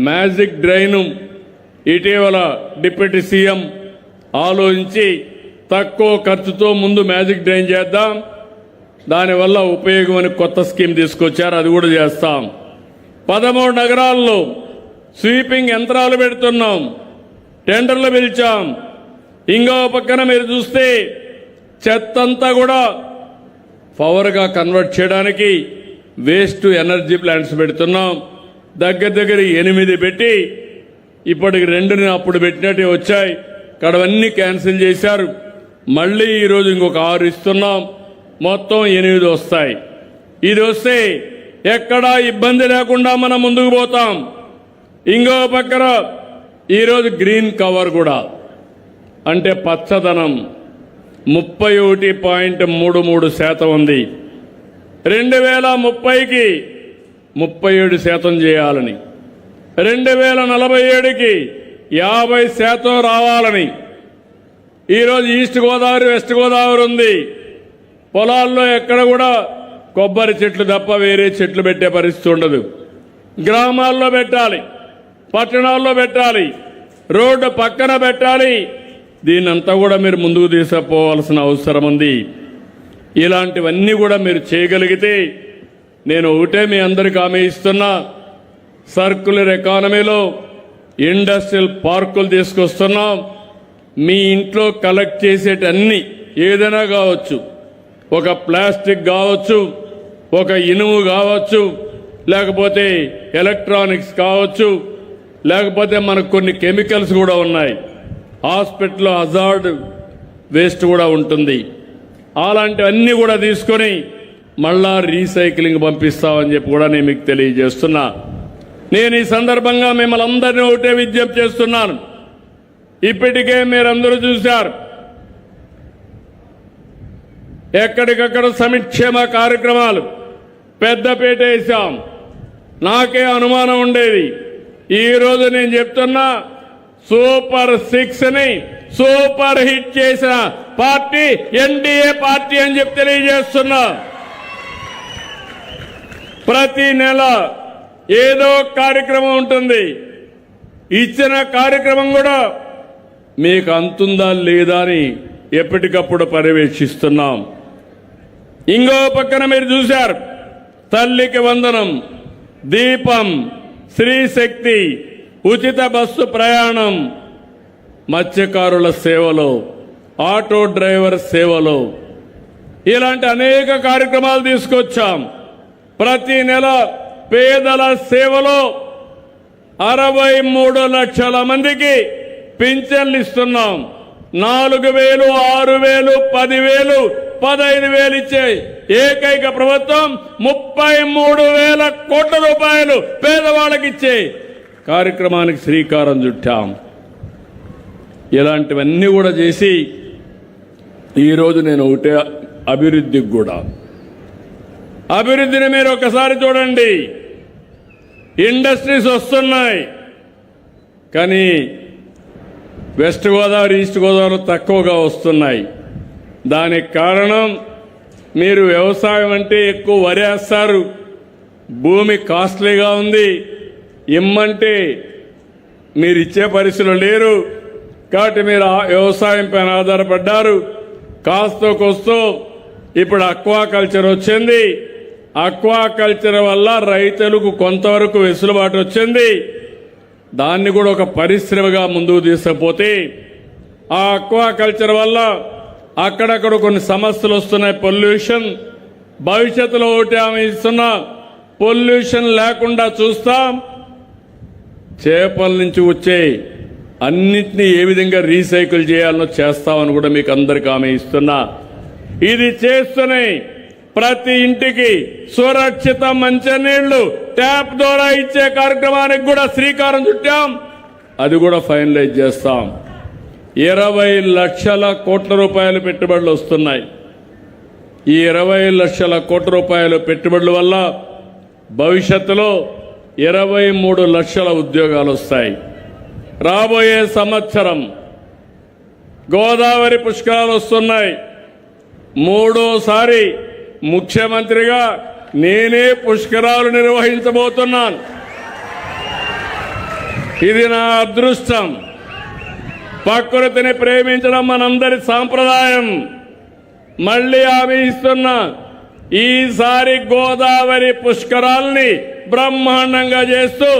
Speaker 1: మ్యాజిక్ డ్రైన్ ఇటీవల డిప్యూటీ సీఎం ఆలోచించి తక్కువ ఖర్చుతో ముందు మ్యాజిక్ డ్రైన్ చేద్దాం, దానివల్ల ఉపయోగం అని కొత్త స్కీమ్ తీసుకొచ్చారు, అది కూడా చేస్తాం. 13 నగరాల్లో స్వీపింగ్ యంత్రాలు పెడుతున్నాం, టెండర్లు పిలిచాం. ఇంకో పక్కన మీరు చూస్తే చెత్తంతా కూడా పవర్గా కన్వర్ట్ చేయడానికి వేస్ట్ టు ఎనర్జీ ప్లాంట్స్ పెడుతున్నాం. దగ్గర 8 పెట్టి ఇప్పటికి 2 అప్పుడు పెట్టినట్టే వచ్చాయి, కడవన్నీ క్యాన్సిల్ చేశారు. మళ్ళీ ఈరోజు ఇంకొక 6 ఇస్తున్నాం, మొత్తం 8 వస్తాయి. ఇది వస్తే ఎక్కడా ఇబ్బంది లేకుండా మనం ముందుకు పోతాం. ఇంకో పక్కన ఈరోజు గ్రీన్ కవర్ కూడా అంటే పచ్చదనం 31.33% ఉంది. 2030కి 37% చేయాలని, 2047కి 50% రావాలని. ఈరోజు ఈస్ట్ గోదావరి వెస్ట్ గోదావరి ఉంది. పొలాల్లో ఎక్కడ కూడా కొబ్బరి చెట్లు తప్ప వేరే చెట్లు పెట్టే పరిస్థితి ఉండదు. గ్రామాల్లో పెట్టాలి, పట్టణాల్లో పెట్టాలి, రోడ్డు పక్కన పెట్టాలి. దీన్నంతా కూడా మీరు ముందుకు తీసుకుపోవాల్సిన అవసరం ఉంది. ఇలాంటివన్నీ కూడా మీరు చేయగలిగితే నేను ఒకటే మీ అందరికీ హామీ ఇస్తున్నా, సర్క్యులర్ ఎకానమీలో ఇండస్ట్రియల్ పార్కులు తీసుకొస్తున్నాం. మీ ఇంట్లో కలెక్ట్ చేసేటన్ని ఏదైనా కావచ్చు, ఒక ప్లాస్టిక్ కావచ్చు, ఒక ఇనుము కావచ్చు, లేకపోతే ఎలక్ట్రానిక్స్ కావచ్చు, లేకపోతే మనకు కొన్ని కెమికల్స్ కూడా ఉన్నాయి. హాస్పిటల్లో హజార్డ్ వేస్ట్ కూడా ఉంటుంది. అలాంటివన్నీ కూడా తీసుకొని మళ్ళా రీసైక్లింగ్ పంపిస్తామని చెప్పి కూడా నేను మీకు తెలియజేస్తున్నా. నేను ఈ సందర్భంగా మిమ్మల్ని అందరినీ ఒకటే విజ్ఞప్తి చేస్తున్నాను. ఇప్పటికే మీరందరూ చూశారు, ఎక్కడికక్కడ సంక్షేమ కార్యక్రమాలు పెద్దపీట వేశాం. నాకే అనుమానం ఉండేది, ఈరోజు నేను చెప్తున్నా, సూపర్ 6ని సూపర్ హిట్ చేసిన పార్టీ ఎన్డీఏ పార్టీ అని చెప్పి తెలియజేస్తున్నా. ప్రతి నెల ఏదో కార్యక్రమం ఉంటుంది. ఇచ్చిన కార్యక్రమం కూడా మీకు అంతుందా లేదా అని ఎప్పటికప్పుడు పర్యవేక్షిస్తున్నాం. ఇంకో పక్కన మీరు చూశారు, తల్లికి వందనం, దీపం, స్త్రీశక్తి, ఉచిత బస్సు ప్రయాణం, మత్స్యకారుల సేవలో, ఆటో డ్రైవర్ సేవలో ఇలాంటి అనేక కార్యక్రమాలు తీసుకొచ్చాం. ప్రతి నెల పేదల సేవలో 63 లక్షల మందికి పింఛన్లు ఇస్తున్నాం. 4,000, 6,000, 10,000, 15,000 ఇచ్చే ఏకైక ప్రభుత్వం 33,000 కోట్ల రూపాయలు పేదవాళ్ళకి ఇచ్చే కార్యక్రమానికి శ్రీకారం చుట్టాం. ఇలాంటివన్నీ కూడా చేసి ఈరోజు నేను ఒకటే అభివృద్ధికి కూడా, అభివృద్ధిని మీరు ఒకసారి చూడండి. ఇండస్ట్రీస్ వస్తున్నాయి, కానీ వెస్ట్ గోదావరి, ఈస్ట్ గోదావరి తక్కువగా వస్తున్నాయి. దానికి కారణం మీరు వ్యవసాయం అంటే ఎక్కువ వరేస్తారు, భూమి కాస్ట్లీగా ఉంది, ఇమ్మంటే మీరు ఇచ్చే పరిస్థితులు లేరు. కాబట్టి మీరు వ్యవసాయం పైన ఆధారపడ్డారు. కాస్తో కోస్తో ఇప్పుడు అక్వాకల్చర్ వచ్చింది. అక్వాకల్చర్ వల్ల రైతులకు కొంతవరకు వెసులుబాటు వచ్చింది. దాన్ని కూడా ఒక పరిశ్రమగా ముందుకు తీసుకుపోతే ఆ అక్వాకల్చర్ వల్ల అక్కడక్కడ కొన్ని సమస్యలు వస్తున్నాయి. పొల్యూషన్, భవిష్యత్తులో ఒకటి ఆమె ఇస్తున్నా, పొల్యూషన్ లేకుండా చూస్తాం. చేపల నుంచి వచ్చే అన్నింటినీ ఏ విధంగా రీసైకిల్ చేయాలనో చేస్తామని కూడా మీకు అందరికీ ఆమె ఇస్తున్నా. ఇది చేస్తూనే ప్రతి ఇంటికి సురక్షిత మంచినీళ్లు ట్యాప్ ద్వారా ఇచ్చే కార్యక్రమానికి కూడా శ్రీకారం చుట్టాం. అది కూడా ఫైనలైజ్ చేస్తాం. 20 లక్షల కోట్ల రూపాయలు పెట్టుబడులు వస్తున్నాయి. ఈ 20 లక్షల కోట్ల రూపాయలు పెట్టుబడుల వల్ల భవిష్యత్తులో 23 లక్షల ఉద్యోగాలు వస్తాయి. రాబోయే సంవత్సరం గోదావరి పుష్కరాలు వస్తున్నాయి. 3వ ముఖ్యమంత్రిగా నేనే పుష్కరాలు నిర్వహించబోతున్నాను. ఇది నా అదృష్టం. ప్రకృతిని ప్రేమించడం మనందరి సాంప్రదాయం. మళ్ళీ హామీ ఇస్తున్నా, ఈసారి గోదావరి పుష్కరాల్ని బ్రహ్మాండంగా చేస్తూ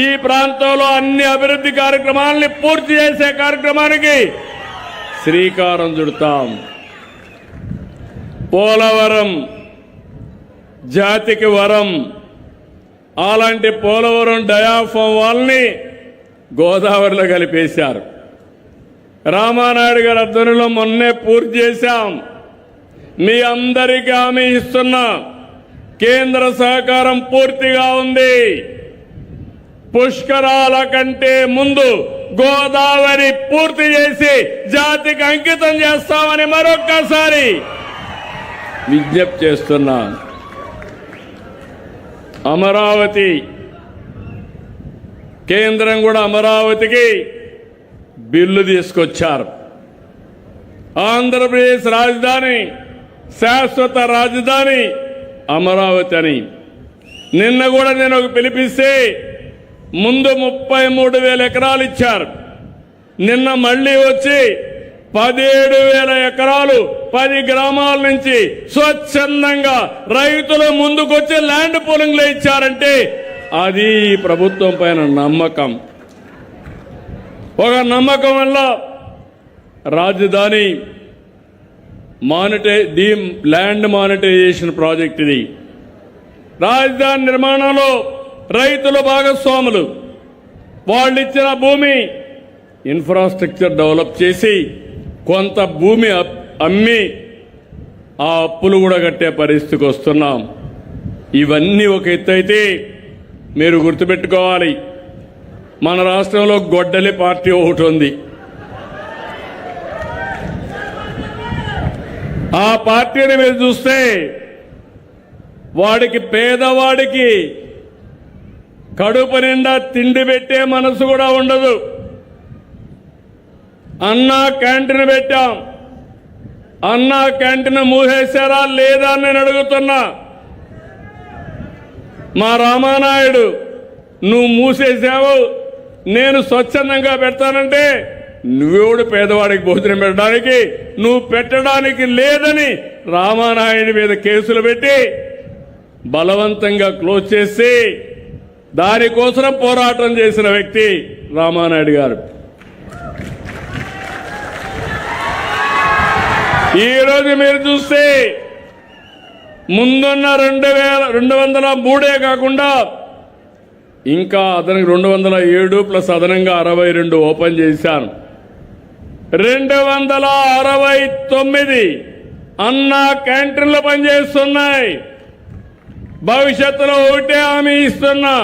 Speaker 1: ఈ ప్రాంతంలో అన్ని అభివృద్ధి కార్యక్రమాలని పూర్తి చేసే కార్యక్రమానికి శ్రీకారం చుడతాం. పోలవరం జాతికి వరం. అలాంటి పోలవరం డయాఫామ్ వాళ్ళని గోదావరిలో కలిపేశారు. రామానాయుడు గారి ఆధ్వర్యంలో మొన్నే పూర్తి చేశాం. మీ అందరికీ హామీ ఇస్తున్నా, కేంద్ర సహకారం పూర్తిగా ఉంది. పుష్కరాల కంటే ముందు గోదావరి పూర్తి చేసి జాతికి అంకితం చేస్తామని మరొక్కసారి విజ్ఞప్తి చేస్తున్నాను. అమరావతి, కేంద్రం కూడా అమరావతికి బిల్లు తీసుకొచ్చారు. ఆంధ్రప్రదేశ్ రాజధాని, శాశ్వత రాజధాని అమరావతి అని. నిన్న కూడా నేను ఒక పిలిపిస్తే ముందు 33,000 ఎకరాలు ఇచ్చారు. నిన్న మళ్లీ వచ్చి 17,000 ఎకరాలు 10 గ్రామాల నుంచి స్వచ్ఛందంగా రైతులు ముందుకొచ్చి ల్యాండ్ పూలింగ్ లో ఇచ్చారంటే అది ప్రభుత్వం పైన నమ్మకం. ఒక నమ్మకం వల్ల రాజధాని ల్యాండ్ మానిటైజేషన్ ప్రాజెక్ట్ ఇది. రాజధాని నిర్మాణంలో రైతులు భాగస్వాములు. వాళ్ళు ఇచ్చిన భూమి ఇన్ఫ్రాస్ట్రక్చర్ డెవలప్ చేసి కొంత భూమి అమ్మి ఆ అప్పులు కూడా కట్టే పరిస్థితికి వస్తున్నాం. ఇవన్నీ ఒక ఎత్తు అయితే మీరు గుర్తుపెట్టుకోవాలి, మన రాష్ట్రంలో గొడ్డలి పార్టీ ఒకటి ఉంది. ఆ పార్టీని మీరు చూస్తే వాడికి, పేదవాడికి కడుపు నిండా తిండి పెట్టే మనసు కూడా ఉండదు. అన్నా క్యాంటీన్ పెట్టాం. అన్నా క్యాంటీన్ మూసేశారా లేదా అని నేను అడుగుతున్నా. మా రామానాయుడు నువ్వు మూసేసావు, నేను స్వచ్ఛందంగా పెడతానంటే నువ్వెవడు పేదవాడికి భోజనం పెట్టడానికి? నువ్వు పెట్టడానికి లేదని రామానాయుడి మీద కేసులు పెట్టి బలవంతంగా క్లోజ్ చేసి దానికోసం పోరాటం చేసిన వ్యక్తి రామానాయుడు గారు. ఈరోజు మీరు చూస్తే ముందున్న 203 కాకుండా ఇంకా అదనంగా 207 ప్లస్ అదనంగా 62 ఓపెన్ చేశాను. 269 అన్నా క్యాంటీన్లు పనిచేస్తున్నాయి. భవిష్యత్తులో ఒకటే హామీ ఇస్తున్నా,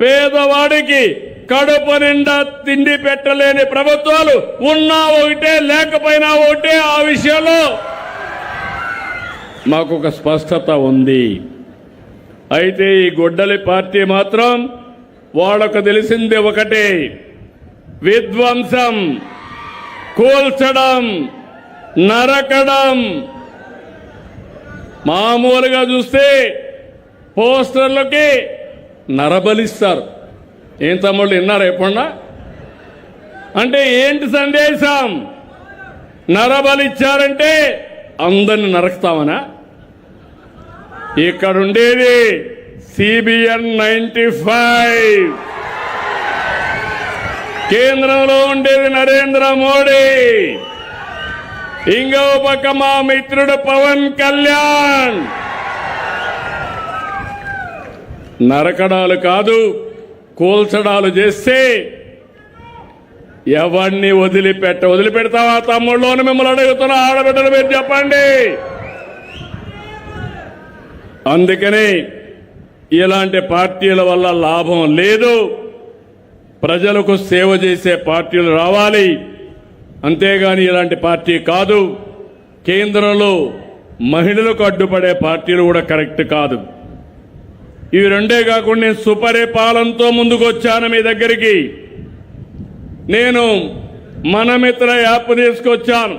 Speaker 1: పేదవాడికి కడుపు నిండా తిండి పెట్టలేని ప్రభుత్వాలు ఉన్నా ఒకటే లేకపోయినా ఒకటే. ఆ విషయంలో మాకు ఒక స్పష్టత ఉంది. అయితే ఈ గొడ్డలి పార్టీ మాత్రం వాళ్ళకు తెలిసింది ఒకటే, విధ్వంసం, కూల్చడం, నరకడం. మామూలుగా చూస్తే పోస్టర్లకి నరబలిస్తారు. ఏం తమ్ముళ్ళు విన్నారా ఎప్పుడన్నా? అంటే ఏంటి సందేశం? నరబలిచ్చారంటే అందరిని నరకుతామనా? ఇక్కడ ఉండేది CBN 95, కేంద్రంలో ఉండేది నరేంద్ర మోడీ, ఇంకో పక్క మా మిత్రుడు పవన్ కళ్యాణ్. నరకడాలు కాదు, కూల్చడాలు చేస్తే ఎవరిని వదిలిపెడతావా తమ్ముళ్ళోని మిమ్మల్ని అడుగుతున్నా, ఆడబిడ్డలు మీరు చెప్పండి. అందుకని ఇలాంటి పార్టీల వల్ల లాభం లేదు. ప్రజలకు సేవ చేసే పార్టీలు రావాలి, అంతేగాని ఇలాంటి పార్టీ కాదు. కేంద్రంలో మహిళలకు అడ్డుపడే పార్టీలు కూడా కరెక్ట్ కాదు. ఇవి రెండే కాకుండా నేను సుపరిపాలనతో ముందుకు వచ్చాను మీ దగ్గరికి. నేను మనమిత్ర యాప్ తీసుకొచ్చాను,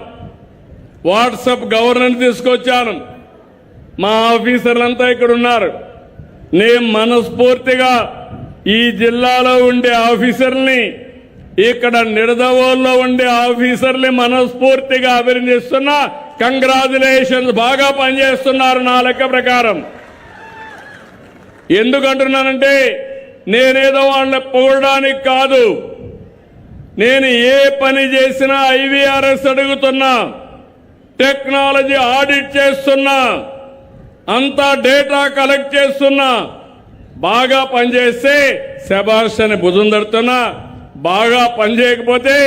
Speaker 1: వాట్సాప్ గవర్నెన్స్ తీసుకొచ్చాను. మా ఆఫీసర్లంతా ఇక్కడ ఉన్నారు. నేను మనస్ఫూర్తిగా ఈ జిల్లాలో ఉండే ఆఫీసర్ని, ఇక్కడ నిడదవోల్లో ఉండే ఆఫీసర్ని మనస్ఫూర్తిగా అభినందిస్తున్నా. కంగ్రాచులేషన్స్, బాగా పనిచేస్తున్నారు నా లెక్క ప్రకారం. ఎందుకంటున్నానంటే నేనేదో వాళ్ళని పొగడానికి కాదు. నేను ఏ పని చేసినా IVRS అడుగుతున్నా, టెక్నాలజీ ఆడిట్ చేస్తున్నా, అంతా డేటా కలెక్ట్ చేస్తున్నా. బాగా పనిచేస్తే శభాష్ అని భుజం తడుతున్నా, బాగా పనిచేయకపోతే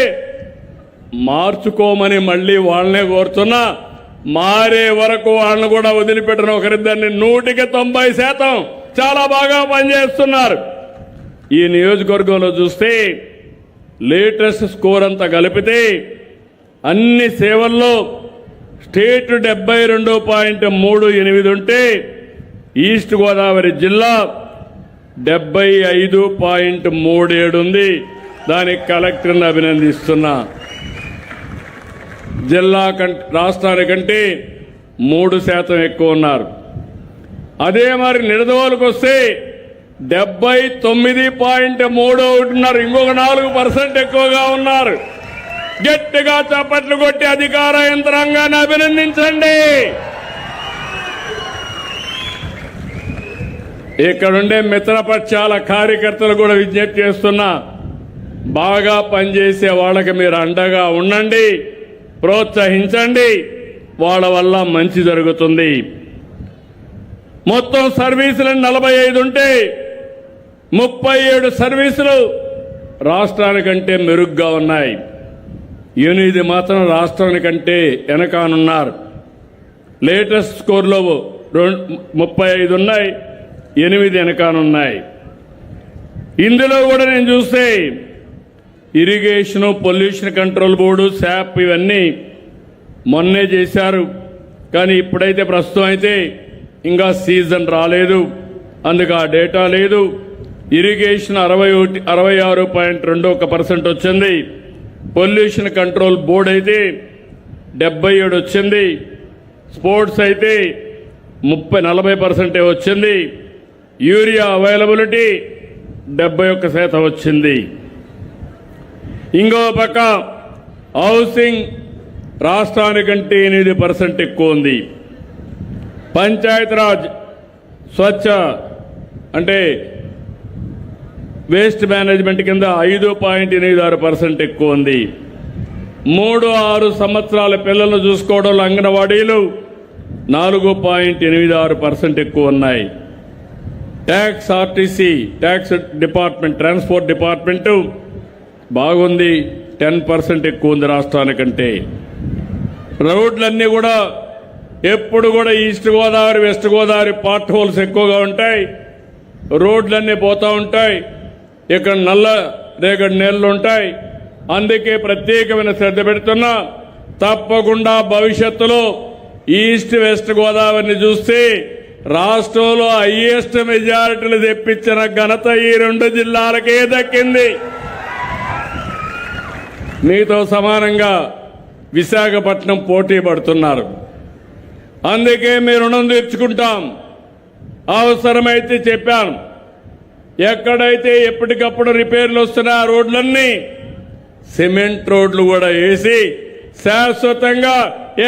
Speaker 1: మార్చుకోమని మళ్ళీ వాళ్ళనే కోరుతున్నా. మారే వరకు వాళ్ళని కూడా వదిలిపెట్టిన ఒకరిద్దరిని 100% చాలా బాగా పనిచేస్తున్నారు. ఈ నియోజకవర్గంలో చూస్తే లేటెస్ట్ స్కోర్ అంతా కలిపితే అన్ని సేవల్లో స్టేట్ 72.38 ఉంటే ఈస్ట్ గోదావరి జిల్లా 75.37 ఉంది. దానికి కలెక్టర్ని అభినందిస్తున్నా. జిల్లా రాష్ట్రానికంటే 3% ఎక్కువ ఉన్నారు. అదే మరి నిడదవోలుకు వస్తే 79.31 ఉన్నారు. ఇంకొక 4% ఎక్కువగా ఉన్నారు. గట్టిగా చప్పట్లు కొట్టి అధికార యంత్రాంగాన్ని అభినందించండి. ఇక్కడుండే మిత్రపక్షాల కార్యకర్తలు కూడా విజ్ఞప్తి చేస్తున్నా, బాగా పనిచేసే వాళ్ళకి మీరు అండగా ఉండండి, ప్రోత్సహించండి. వాళ్ళ వల్ల మంచి జరుగుతుంది. మొత్తం సర్వీసులు 45 ఉంటే 37 సర్వీసులు రాష్ట్రానికంటే మెరుగ్గా ఉన్నాయి. 8 మాత్రం రాష్ట్రానికంటే వెనకానున్నారు. లేటెస్ట్ స్కోర్లో 35 ఉన్నాయి, 8 వెనకానున్నాయి. ఇందులో కూడా నేను చూస్తే ఇరిగేషన్, పొల్యూషన్ కంట్రోల్ బోర్డు, శాప్ ఇవన్నీ మొన్నే చేశారు. కానీ ఇప్పుడైతే ప్రస్తుతం అయితే ఇంకా సీజన్ రాలేదు, అందుకు ఆ డేటా లేదు. ఇరిగేషన్ 66.21% వచ్చింది. పొల్యూషన్ కంట్రోల్ బోర్డు అయితే 77 వచ్చింది. స్పోర్ట్స్ అయితే 40% వచ్చింది. యూరియా అవైలబిలిటీ 71% వచ్చింది. ఇంకో పక్క హౌసింగ్ రాష్ట్రానికంటే 8% ఎక్కువ ఉంది. పంచాయతీరాజ్ స్వచ్ఛ అంటే వేస్ట్ మేనేజ్మెంట్ కింద 5.86% ఎక్కువ ఉంది. 3-6 సంవత్సరాల పిల్లలను చూసుకోవడంలో అంగన్వాడీలు 4.86% ఎక్కువ ఉన్నాయి. Tax RTC tax department transport department బాగుంది, 10% ఎక్కువ ఉంది రాష్ట్రానికంటే. రోడ్లన్నీ కూడా ఎప్పుడు కూడా east Godavari west Godavari part holes ఎక్కువగా ఉంటాయి. రోడ్లన్నీ పోతూ ఉంటాయి. ఇక్కడ నల్ల రేగడి నేలలు ఉంటాయి. అందుకే ప్రత్యేకమైన శ్రద్ధ పెడుతున్నా. తప్పకుండా భవిష్యత్తులో ఈస్ట్ వెస్ట్ గోదావరిని చూస్తే రాష్ట్రంలో హైయెస్ట్ మెజారిటీలు తెప్పించిన ఘనత ఈ 2 జిల్లాలకే దక్కింది. మీతో సమానంగా విశాఖపట్నం పోటీ పడుతున్నారు. అందుకే మీ రుణం తీర్చుకుంటాం. అవసరమైతే చెప్పాను, ఎక్కడైతే ఎప్పటికప్పుడు రిపేర్లు వస్తున్నా ఆ రోడ్లన్నీ సిమెంట్ రోడ్లు కూడా వేసి శాశ్వతంగా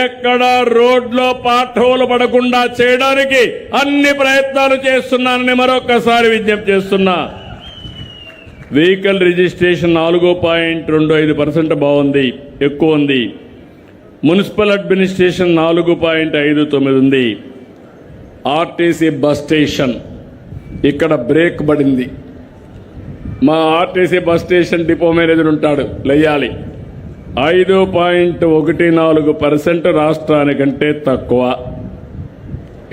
Speaker 1: ఎక్కడ రోడ్లో పాఠోలు పడకుండా చేయడానికి అన్ని ప్రయత్నాలు చేస్తున్నానని మరొకసారి విజ్ఞప్తి చేస్తున్నా. వెహికల్ రిజిస్ట్రేషన్ 4.25% బాగుంది, ఎక్కువ ఉంది. మున్సిపల్ అడ్మినిస్ట్రేషన్ 4.59 ఉంది. ఆర్టీసీ బస్ స్టేషన్ ఇక్కడ బ్రేక్ పడింది. మా RTC bus station depot manager ఉంటాడు లయ్యాలి, 5.14% రాష్ట్రానికంటే తక్కువ.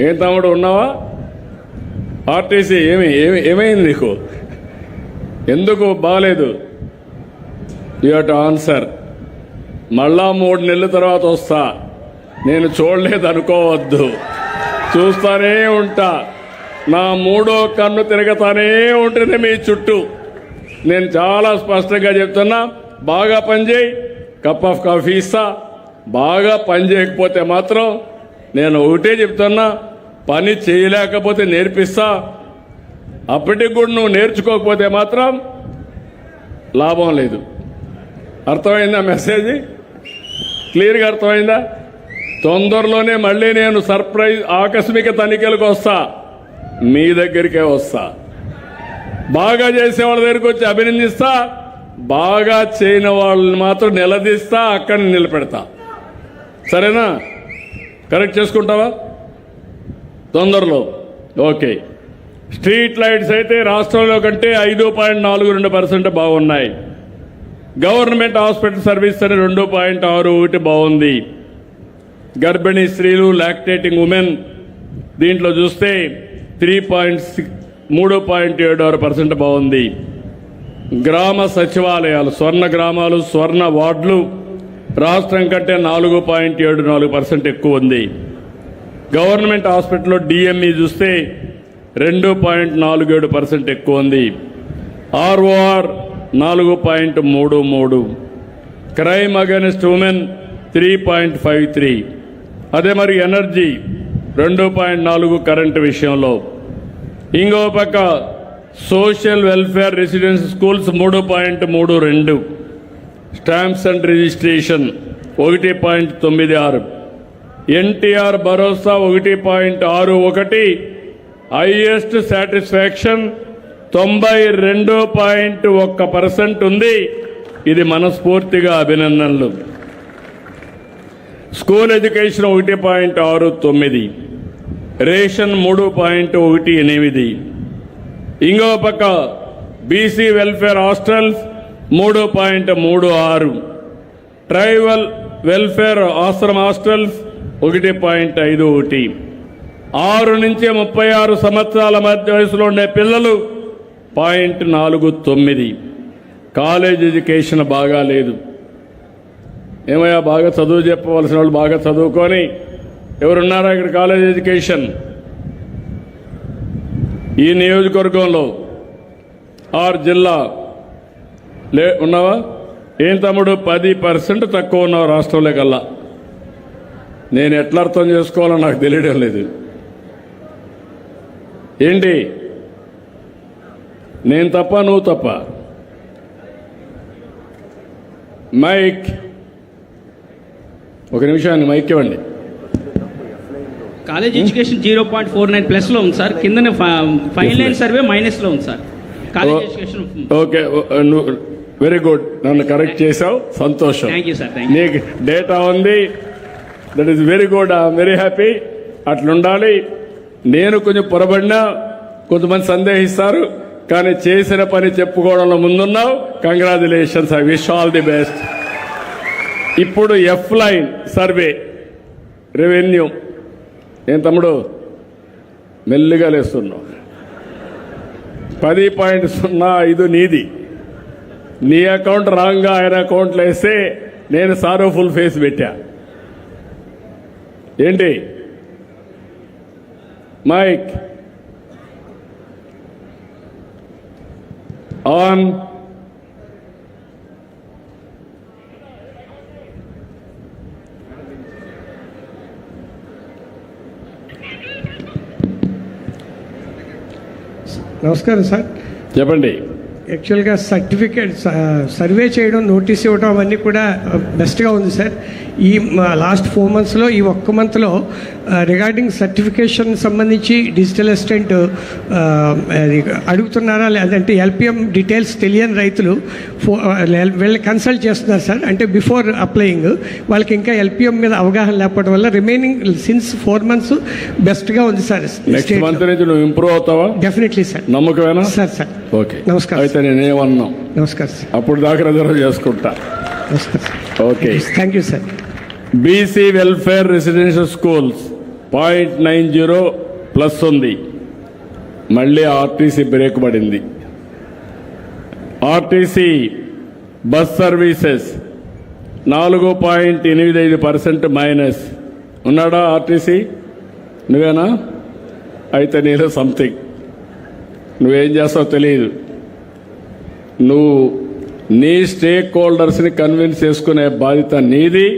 Speaker 1: ఏం తమ్ముడు ఉన్నావా? ఆర్టీసీ ఏమైంది నీకు? ఎందుకు బాగలేదు? You have to answer. మళ్ళా 3 నెలల తర్వాత వస్తా. నేను చూడలేదు అనుకోవద్దు, చూస్తానే ఉంటా. నా 3వ కన్ను తిరగతానే ఉంటుంది మీ చుట్టూ. నేను చాలా స్పష్టంగా చెప్తున్నా, బాగా పనిచేయి, కప్ ఆఫ్ కాఫీ ఇస్తా. బాగా పని చేయకపోతే మాత్రం నేను ఒకటే చెప్తున్నా, పని చేయలేకపోతే నేర్పిస్తా. అప్పటికి కూడా నువ్వు నేర్చుకోకపోతే మాత్రం లాభం లేదు. అర్థమైందా మెసేజ్? క్లియర్గా అర్థమైందా? తొందరలోనే మళ్ళీ నేను సర్ప్రైజ్ ఆకస్మిక తనిఖీలకు వస్తా, మీ దగ్గరికే వస్తా. బాగా చేసే వాళ్ళ దగ్గరికి వచ్చి అభినందిస్తా, బాగా చేయని వాళ్ళని మాత్రం నిలదీస్తా, అక్కడ నిలబెడతా. సరేనా? కరెక్ట్ చేసుకుంటావా తొందరలో? ఓకే. స్ట్రీట్ లైట్స్ అయితే రాష్ట్రంలో కంటే 5.42% బాగున్నాయి. గవర్నమెంట్ హాస్పిటల్ సర్వీస్ అని 2.61 బాగుంది. గర్భిణీ స్త్రీలు లాక్టేటింగ్ ఉమెన్ దీంట్లో చూస్తే 3.76% బాగుంది. గ్రామ సచివాలయాలు స్వర్ణ గ్రామాలు స్వర్ణ వార్డులు రాష్ట్రం కంటే 4.74% ఎక్కువ ఉంది. గవర్నమెంట్ హాస్పిటల్లో డిఎంఈ చూస్తే 2.47% ఎక్కువ ఉంది. ఆర్ఓఆర్ 4.33. Crime against women 3.53. అదే మరి ఎనర్జీ 2.4 కరెంటు విషయంలో. ఇంకో పక్క social welfare residence schools 3.32. Stamps and registration 1.96. NTR Bharosa 1.61. Highest satisfaction 92.1% ఉంది. ఇది మనస్ఫూర్తిగా అభినందనలు. School education 1.69. రేషన్ 3.18. ఇంకో పక్క BC welfare hostels 3.36. Tribal welfare ఆశ్రమ హాస్టల్స్ 1.51. 6 నుంచి 36 సంవత్సరాల మధ్య వయసులో ఉండే పిల్లలు 0.49. కాలేజ్ ఎడ్యుకేషన్ బాగా లేదు. ఏమయ్యా, బాగా చదువు చెప్పవలసిన వాళ్ళు బాగా చదువుకొని ఎవరున్నారా ఇక్కడ? కాలేజ్ ఎడ్యుకేషన్ ఈ నియోజకవర్గంలో ఆర్ జిల్లా ఉన్నావా? ఏం తమ్ముడు 10% తక్కువ ఉన్నావు రాష్ట్రంలో కల్లా. నేను ఎట్లా అర్థం చేసుకోవాలో నాకు తెలియడం లేదు. ఏంటి నేను తప్ప నువ్వు తప్ప. మైక్ ఒక నిమిషాన్ని మైక్ ఇవ్వండి.
Speaker 2: కాలేజ్ ఎడ్యుకేషన్ 0.49 ప్లస్లో ఉంది సార్. కింద ఫైన్ లైన్ సర్వే మైనస్లో ఉంది సార్. కాలేజ్ ఎడ్యుకేషన్
Speaker 1: ఓకే, నువ్వు వెరీ గుడ్, నన్ను కరెక్ట్ చేసావు, సంతోషం.
Speaker 2: Thank you sir. Thank you.
Speaker 1: నీకు డేటా ఉంది, that is very good, I'm very happy. అట్లుండాలి. నేను కొంచెం పొరబడినా కొంతమంది సందేహిస్తారు, కానీ చేసిన పని చెప్పుకోవడంలో ముందున్నావు. Congratulations, I wish all the best. ఇప్పుడు ఎఫ్ లైన్ సర్వే రెవెన్యూ. ఏం తమ్ముడు మెల్లిగా లేస్తున్నావు. 10.05 నీది. నీ అకౌంట్ రాంగ్గా ఆయన అకౌంట్లో వేస్తే నేను సారో ఫుల్ ఫేస్ పెట్టా. ఏంటి మైక్ ఆన్.
Speaker 3: నమస్కారం సార్.
Speaker 1: చెప్పండి.
Speaker 3: యాక్చువల్గా సర్టిఫికేట్ సర్వే చేయడం, నోటీస్ ఇవ్వడం అవన్నీ కూడా బెస్ట్గా ఉంది సార్. ఈ లాస్ట్ 4 monthsలో ఈ ఒక్క మంత్లో రిగార్డింగ్ సర్టిఫికేషన్ సంబంధించి డిజిటల్ అసిస్టెంట్ అడుగుతున్నారా, లేదంటే ఎల్పిఎం డీటెయిల్స్ తెలియని రైతులు వీళ్ళని కన్సల్ట్ చేస్తున్నారు సార్. అంటే బిఫోర్ అప్లయింగ్ వాళ్ళకి ఇంకా ఎల్పిఎం మీద అవగాహన లేకపోవడం వల్ల రిమైనింగ్ సిన్స్ 4 months బెస్ట్గా ఉంది సార్.
Speaker 1: నెక్స్ట్ మంత్ నుంచి నువ్వు ఇంప్రూవ్ అవుతావా?
Speaker 3: Definitely sir.
Speaker 1: నమ్మకమేనా?
Speaker 3: సార్.
Speaker 1: ఓకే,
Speaker 3: నమస్కారం.
Speaker 1: అయితే నేనేమన్నా
Speaker 3: నమస్కారం సార్.
Speaker 1: అప్పుడు దాకా రిజర్వ్ చేసుకుంటా.
Speaker 3: నమస్కారం sir.
Speaker 1: Okay,
Speaker 3: thank you sir.
Speaker 1: BC welfare residential schools 0.90 plus ఉంది. మళ్ళీ ఆర్టీసీ బ్రేక్ పడింది. RTC bus services 4.85% minus. ఉన్నాడా ఆర్టీసీ? నువ్వేనా? అయితే నీలో సంథింగ్. నువ్వేం చేస్తావో తెలియదు. నువ్వు నీ స్టేక్ హోల్డర్స్ని కన్విన్స్ చేసుకునే బాధ్యత నీది.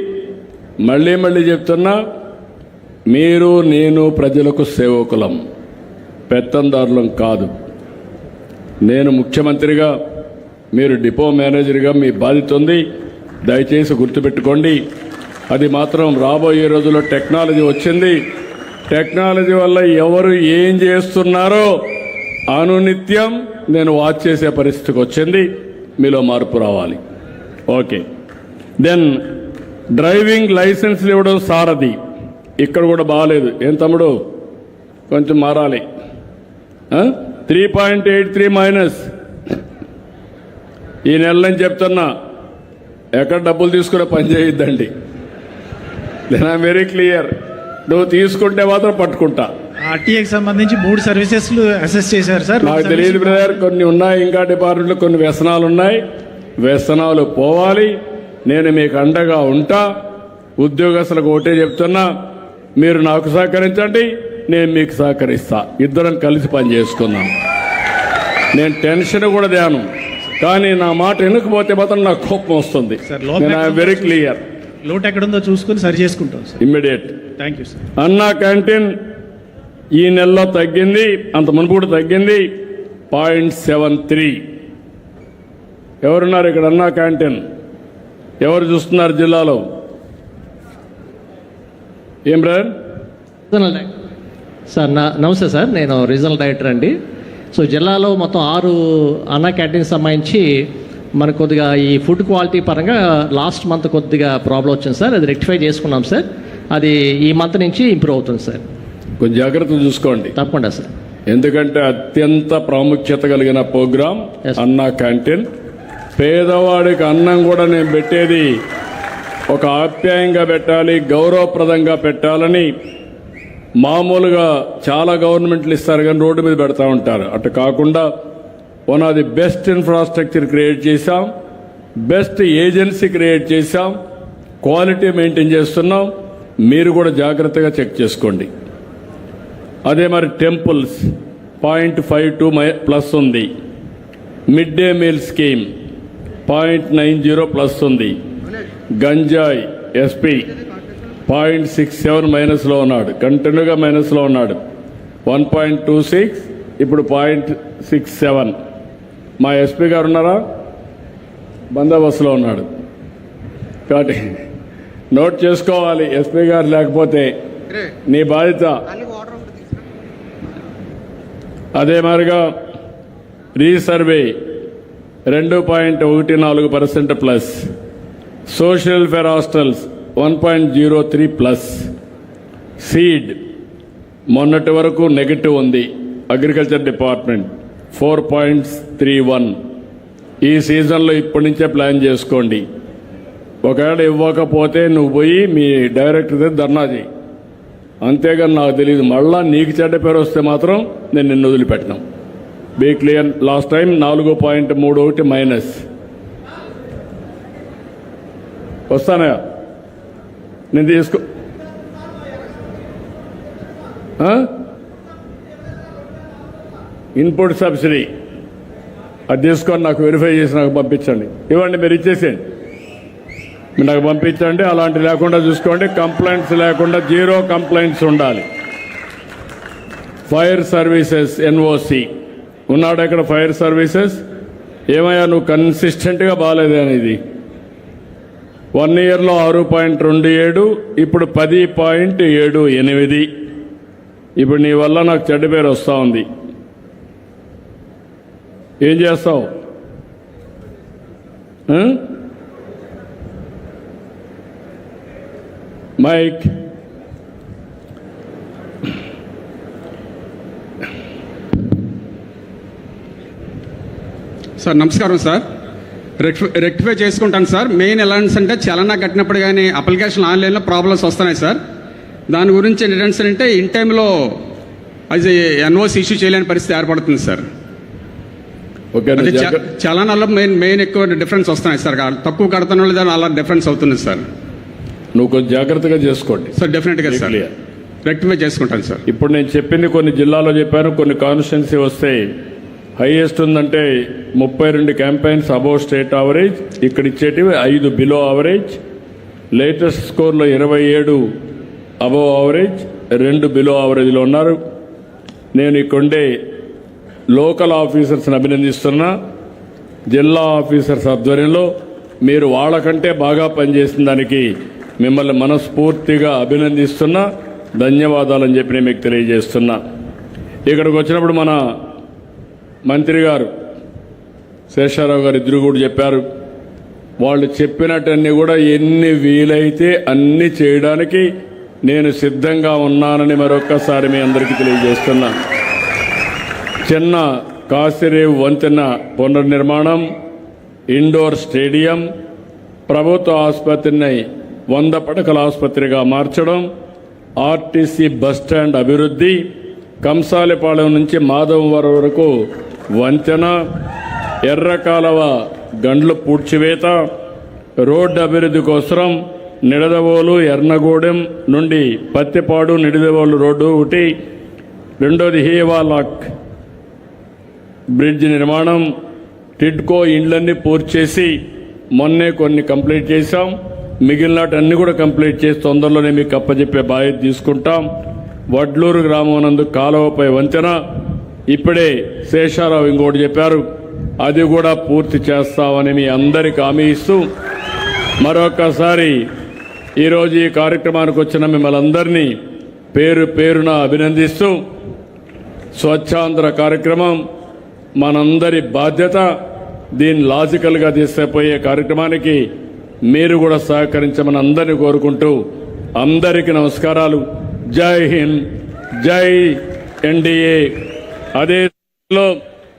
Speaker 1: మళ్ళీ చెప్తున్నా, మీరు నేను ప్రజలకు సేవకులం, పెత్తందారులం కాదు. నేను ముఖ్యమంత్రిగా, మీరు డిపో మేనేజర్గా మీ బాధ్యత ఉంది. దయచేసి గుర్తుపెట్టుకోండి. అది మాత్రం రాబోయే రోజుల్లో టెక్నాలజీ వచ్చింది. టెక్నాలజీ వల్ల ఎవరు ఏం చేస్తున్నారో అనునిత్యం నేను వాచ్ చేసే పరిస్థితికి వచ్చింది. మీలో మార్పు రావాలి. ఓకే, దెన్ డ్రైవింగ్ లైసెన్స్లు ఇవ్వడం సారథి. ఇక్కడ కూడా బాగాలేదు. ఏం తమ్ముడు, కొంచెం మారాలి. 3.83 మైనస్. ఈ నెల నుంచి చెప్తున్నా, ఎక్కడ డబ్బులు తీసుకునే పని చేయొద్దండి. Then I'm very clear. నువ్వు తీసుకుంటే మాత్రం పట్టుకుంటా.
Speaker 4: ఆర్టీఏకి సంబంధించి 3 సర్వీసెస్ అసెస్ చేశారు సార్.
Speaker 1: నాకు తెలియదు బ్రదర్, కొన్ని ఉన్నాయి ఇంకా డిపార్ట్మెంట్లో, కొన్ని వ్యసనాలు ఉన్నాయి. వ్యసనాలు పోవాలి. నేను మీకు అండగా ఉంటా. ఉద్యోగస్తులకు ఒకటే చెప్తున్నా, మీరు నాకు సహకరించండి, నేను మీకు సహకరిస్తా. ఇద్దరం కలిసి పని చేసుకుందాం. నేను టెన్షన్ కూడా ధ్యానం, కానీ నా మాట వినకపోతే మాత్రం నాకు కోపం వస్తుంది. నేను ఐఎమ్ వెరీ క్లియర్.
Speaker 4: లోటు ఎక్కడుందో చూసుకుని సరి చేసుకుంటాం sir.
Speaker 1: Immediate.
Speaker 4: Thank you sir.
Speaker 1: అన్నా క్యాంటీన్ ఈ నెలలో తగ్గింది, అంత మునుపు కూడా తగ్గింది. 0.73. ఎవరున్నారు ఇక్కడ అన్నా క్యాంటీన్? ఎవరు చూస్తున్నారు జిల్లాలో? ఏం బ్రదర్?
Speaker 5: సార్ నమస్తే సార్, నేను రీజనల్ డైరెక్టర్ అండి. సో జిల్లాలో మొత్తం 6 అన్నా క్యాంటీన్ సంబంధించి మనకు కొద్దిగా ఈ ఫుడ్ క్వాలిటీ పరంగా లాస్ట్ మంత్ కొద్దిగా ప్రాబ్లం వచ్చింది సార్. అది రెక్టిఫై చేసుకున్నాం సార్. అది ఈ మంత్ నుంచి ఇంప్రూవ్ అవుతుంది సార్.
Speaker 1: కొంచెం జాగ్రత్తలు చూసుకోండి.
Speaker 5: తప్పకుండా సార్.
Speaker 1: ఎందుకంటే అత్యంత ప్రాముఖ్యత కలిగిన ప్రోగ్రాం అన్నా క్యాంటీన్. పేదవాడికి అన్నం కూడా నేను పెట్టేది ఒక ఆప్యాయంగా పెట్టాలి, గౌరవప్రదంగా పెట్టాలని. మామూలుగా చాలా గవర్నమెంట్లు ఇస్తారు కానీ రోడ్డు మీద పెడతా ఉంటారు. అటు కాకుండా one of the best infrastructure create చేశాం, బెస్ట్ ఏజెన్సీ క్రియేట్ చేశాం, క్వాలిటీ మెయింటైన్ చేస్తున్నాం. మీరు కూడా జాగ్రత్తగా చెక్ చేసుకోండి. అదే మరి టెంపుల్స్ 0.52 ప్లస్ ఉంది. Mid day meal scheme 0.90 plus ఉంది. గంజాయి ఎస్పీ 0.67 మైనస్లో ఉన్నాడు, కంటిన్యూగా మైనస్లో ఉన్నాడు. 1.26 ఇప్పుడు 0.67. మా ఎస్పీ గారు ఉన్నారా? బందోబస్తులో ఉన్నాడు కాబట్టి నోట్ చేసుకోవాలి. ఎస్పీ గారు లేకపోతే నీ బాధ్యత. అదే మాదిరిగా resurvey 2.14% plus, social welfare hostels 1.03 plus, seed మొన్నటి వరకు నెగటివ్ ఉంది. Agriculture department 4.31. ఈ సీజన్లో ఇప్పటి నుంచే ప్లాన్ చేసుకోండి. ఒకవేళ ఇవ్వకపోతే నువ్వు పోయి మీ డైరెక్టర్ దగ్గర ధర్నా చేయి. అంతేగాని నాకు తెలియదు, మళ్ళా నీకు చెడ్డ పేరు వస్తే మాత్రం నేను నిన్ను వదిలిపెట్టినాం. Be clear. Last time 4.31 minus. వస్తానా నేను తీసుకో. ఇన్పుట్ సబ్సిడీ అది తీసుకొని నాకు వెరిఫై చేసి నాకు పంపించండి. ఇవ్వండి, మీరు ఇచ్చేసేయండి, మీరు నాకు పంపించండి. అలాంటి లేకుండా చూసుకోండి. కంప్లైంట్స్ లేకుండా 0 కంప్లైంట్స్ ఉండాలి. ఫైర్ సర్వీసెస్ ఎన్ఓసి ఉన్నాడు ఇక్కడ. ఫైర్ సర్వీసెస్ ఏమయ్యా నువ్వు కన్సిస్టెంట్గా బాగాలేదే అనేది. 1 ఇయర్లో 6.27, ఇప్పుడు 10.78. ఇప్పుడు నీ వల్ల నాకు చెడ్డ పేరు వస్తూ ఉంది. ఏం చేస్తావు? మైక్
Speaker 6: సార్ నమస్కారం సార్. రెక్టిఫై చేసుకుంటాను సార్. మెయిన్ ఎలాంటి అంటే చలనా కట్టినప్పుడు కానీ అప్లికేషన్ ఆన్లైన్లో ప్రాబ్లమ్స్ వస్తున్నాయి సార్. దాని గురించి ఏంటంటే అంటే ఇన్ టైంలో అది ఎన్ఓసి ఇష్యూ చేయలేని పరిస్థితి ఏర్పడుతుంది సార్.
Speaker 1: ఓకే,
Speaker 6: అంటే చలనాల్లో మెయిన్ ఎక్కువ డిఫరెన్స్ వస్తున్నాయి సార్. తక్కువ కడుతున్న వాళ్ళు దాని అలా డిఫరెన్స్ అవుతుంది సార్.
Speaker 1: నువ్వు కొంచెం జాగ్రత్తగా చేసుకోండి
Speaker 6: సార్. డెఫినెట్గా సార్ రెక్టిఫై చేసుకుంటాను సార్.
Speaker 1: ఇప్పుడు నేను చెప్పింది కొన్ని జిల్లాలో చెప్పాను, కొన్ని కాన్స్టిట్యున్సీ వస్తే హైయెస్ట్ ఉందంటే 32 క్యాంపెయిన్స్ అబోవ్ స్టేట్ యావరేజ్. ఇక్కడ ఇచ్చేటివి 5 బిలో యావరేజ్. లేటెస్ట్ స్కోర్లో 27 అబోవ్ యావరేజ్, 2 బిలో యావరేజ్లో ఉన్నారు. నేను ఇక్కడుండే లోకల్ ఆఫీసర్స్ని అభినందిస్తున్నా. జిల్లా ఆఫీసర్స్ ఆధ్వర్యంలో మీరు వాళ్ళకంటే బాగా పనిచేసిన దానికి మిమ్మల్ని మనస్ఫూర్తిగా అభినందిస్తున్నా, ధన్యవాదాలని చెప్పి నేను మీకు తెలియజేస్తున్నా. ఇక్కడికి వచ్చినప్పుడు మన మంత్రి గారు శేషారావు గారు ఇద్దరు కూడా చెప్పారు. వాళ్ళు చెప్పినట్టన్నీ కూడా ఎన్ని వీలైతే అన్ని చేయడానికి నేను సిద్ధంగా ఉన్నానని మరొక్కసారి మీ అందరికీ తెలియజేస్తున్నా. చిన్న కాసిరేవు వంతెన పునర్నిర్మాణం, ఇండోర్ స్టేడియం, ప్రభుత్వ ఆసుపత్రిని 100 పడకల ఆసుపత్రిగా మార్చడం, ఆర్టీసీ బస్టాండ్ అభివృద్ధి, కంసాలిపాలెం నుంచి మాధవవరం వరకు వంతెన, ఎర్రకాలవ గండ్లు పూడ్చివేత, రోడ్డు అభివృద్ధి కోసం నిడదవోలు ఎర్నగూడెం నుండి పత్తిపాడు నిడదవోలు రోడ్డు ఒకటి, రెండోది హీవాలాక్ బ్రిడ్జ్ నిర్మాణం, టిడ్కో ఇండ్లన్నీ పూర్తి చేసి మొన్నే కొన్ని కంప్లీట్ చేశాం. మిగిలినటన్నీ కూడా కంప్లీట్ చేసి తొందరలోనే మీకు అప్పచెప్పే బాధ్యత తీసుకుంటాం. వడ్లూరు గ్రామం నందు కాలువపై వంతెన ఇప్పుడే శేషారావు ఇంకోటి చెప్పారు, అది కూడా పూర్తి చేస్తామని మీ అందరికీ హామీ ఇస్తూ మరొకసారి ఈరోజు ఈ కార్యక్రమానికి వచ్చిన మిమ్మల్ని అందరినీ పేరు పేరున అభినందిస్తూ, స్వచ్ఛాంధ్ర కార్యక్రమం మనందరి బాధ్యత. దీన్ని లాజికల్గా తీసుకుపోయే కార్యక్రమానికి మీరు కూడా సహకరించమని అందరినీ కోరుకుంటూ అందరికీ నమస్కారాలు. జై హింద్, జై ఎన్డీఏ, అదే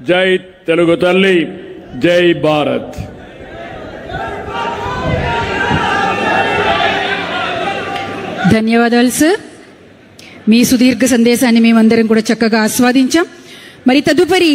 Speaker 1: జై తెలుగు తల్లి, జై భారత్.
Speaker 7: ధన్యవాదాలు సార్. మీ సుదీర్ఘ సందేశాన్ని మేమందరం కూడా చక్కగా ఆస్వాదించాం. మరి తదుపరి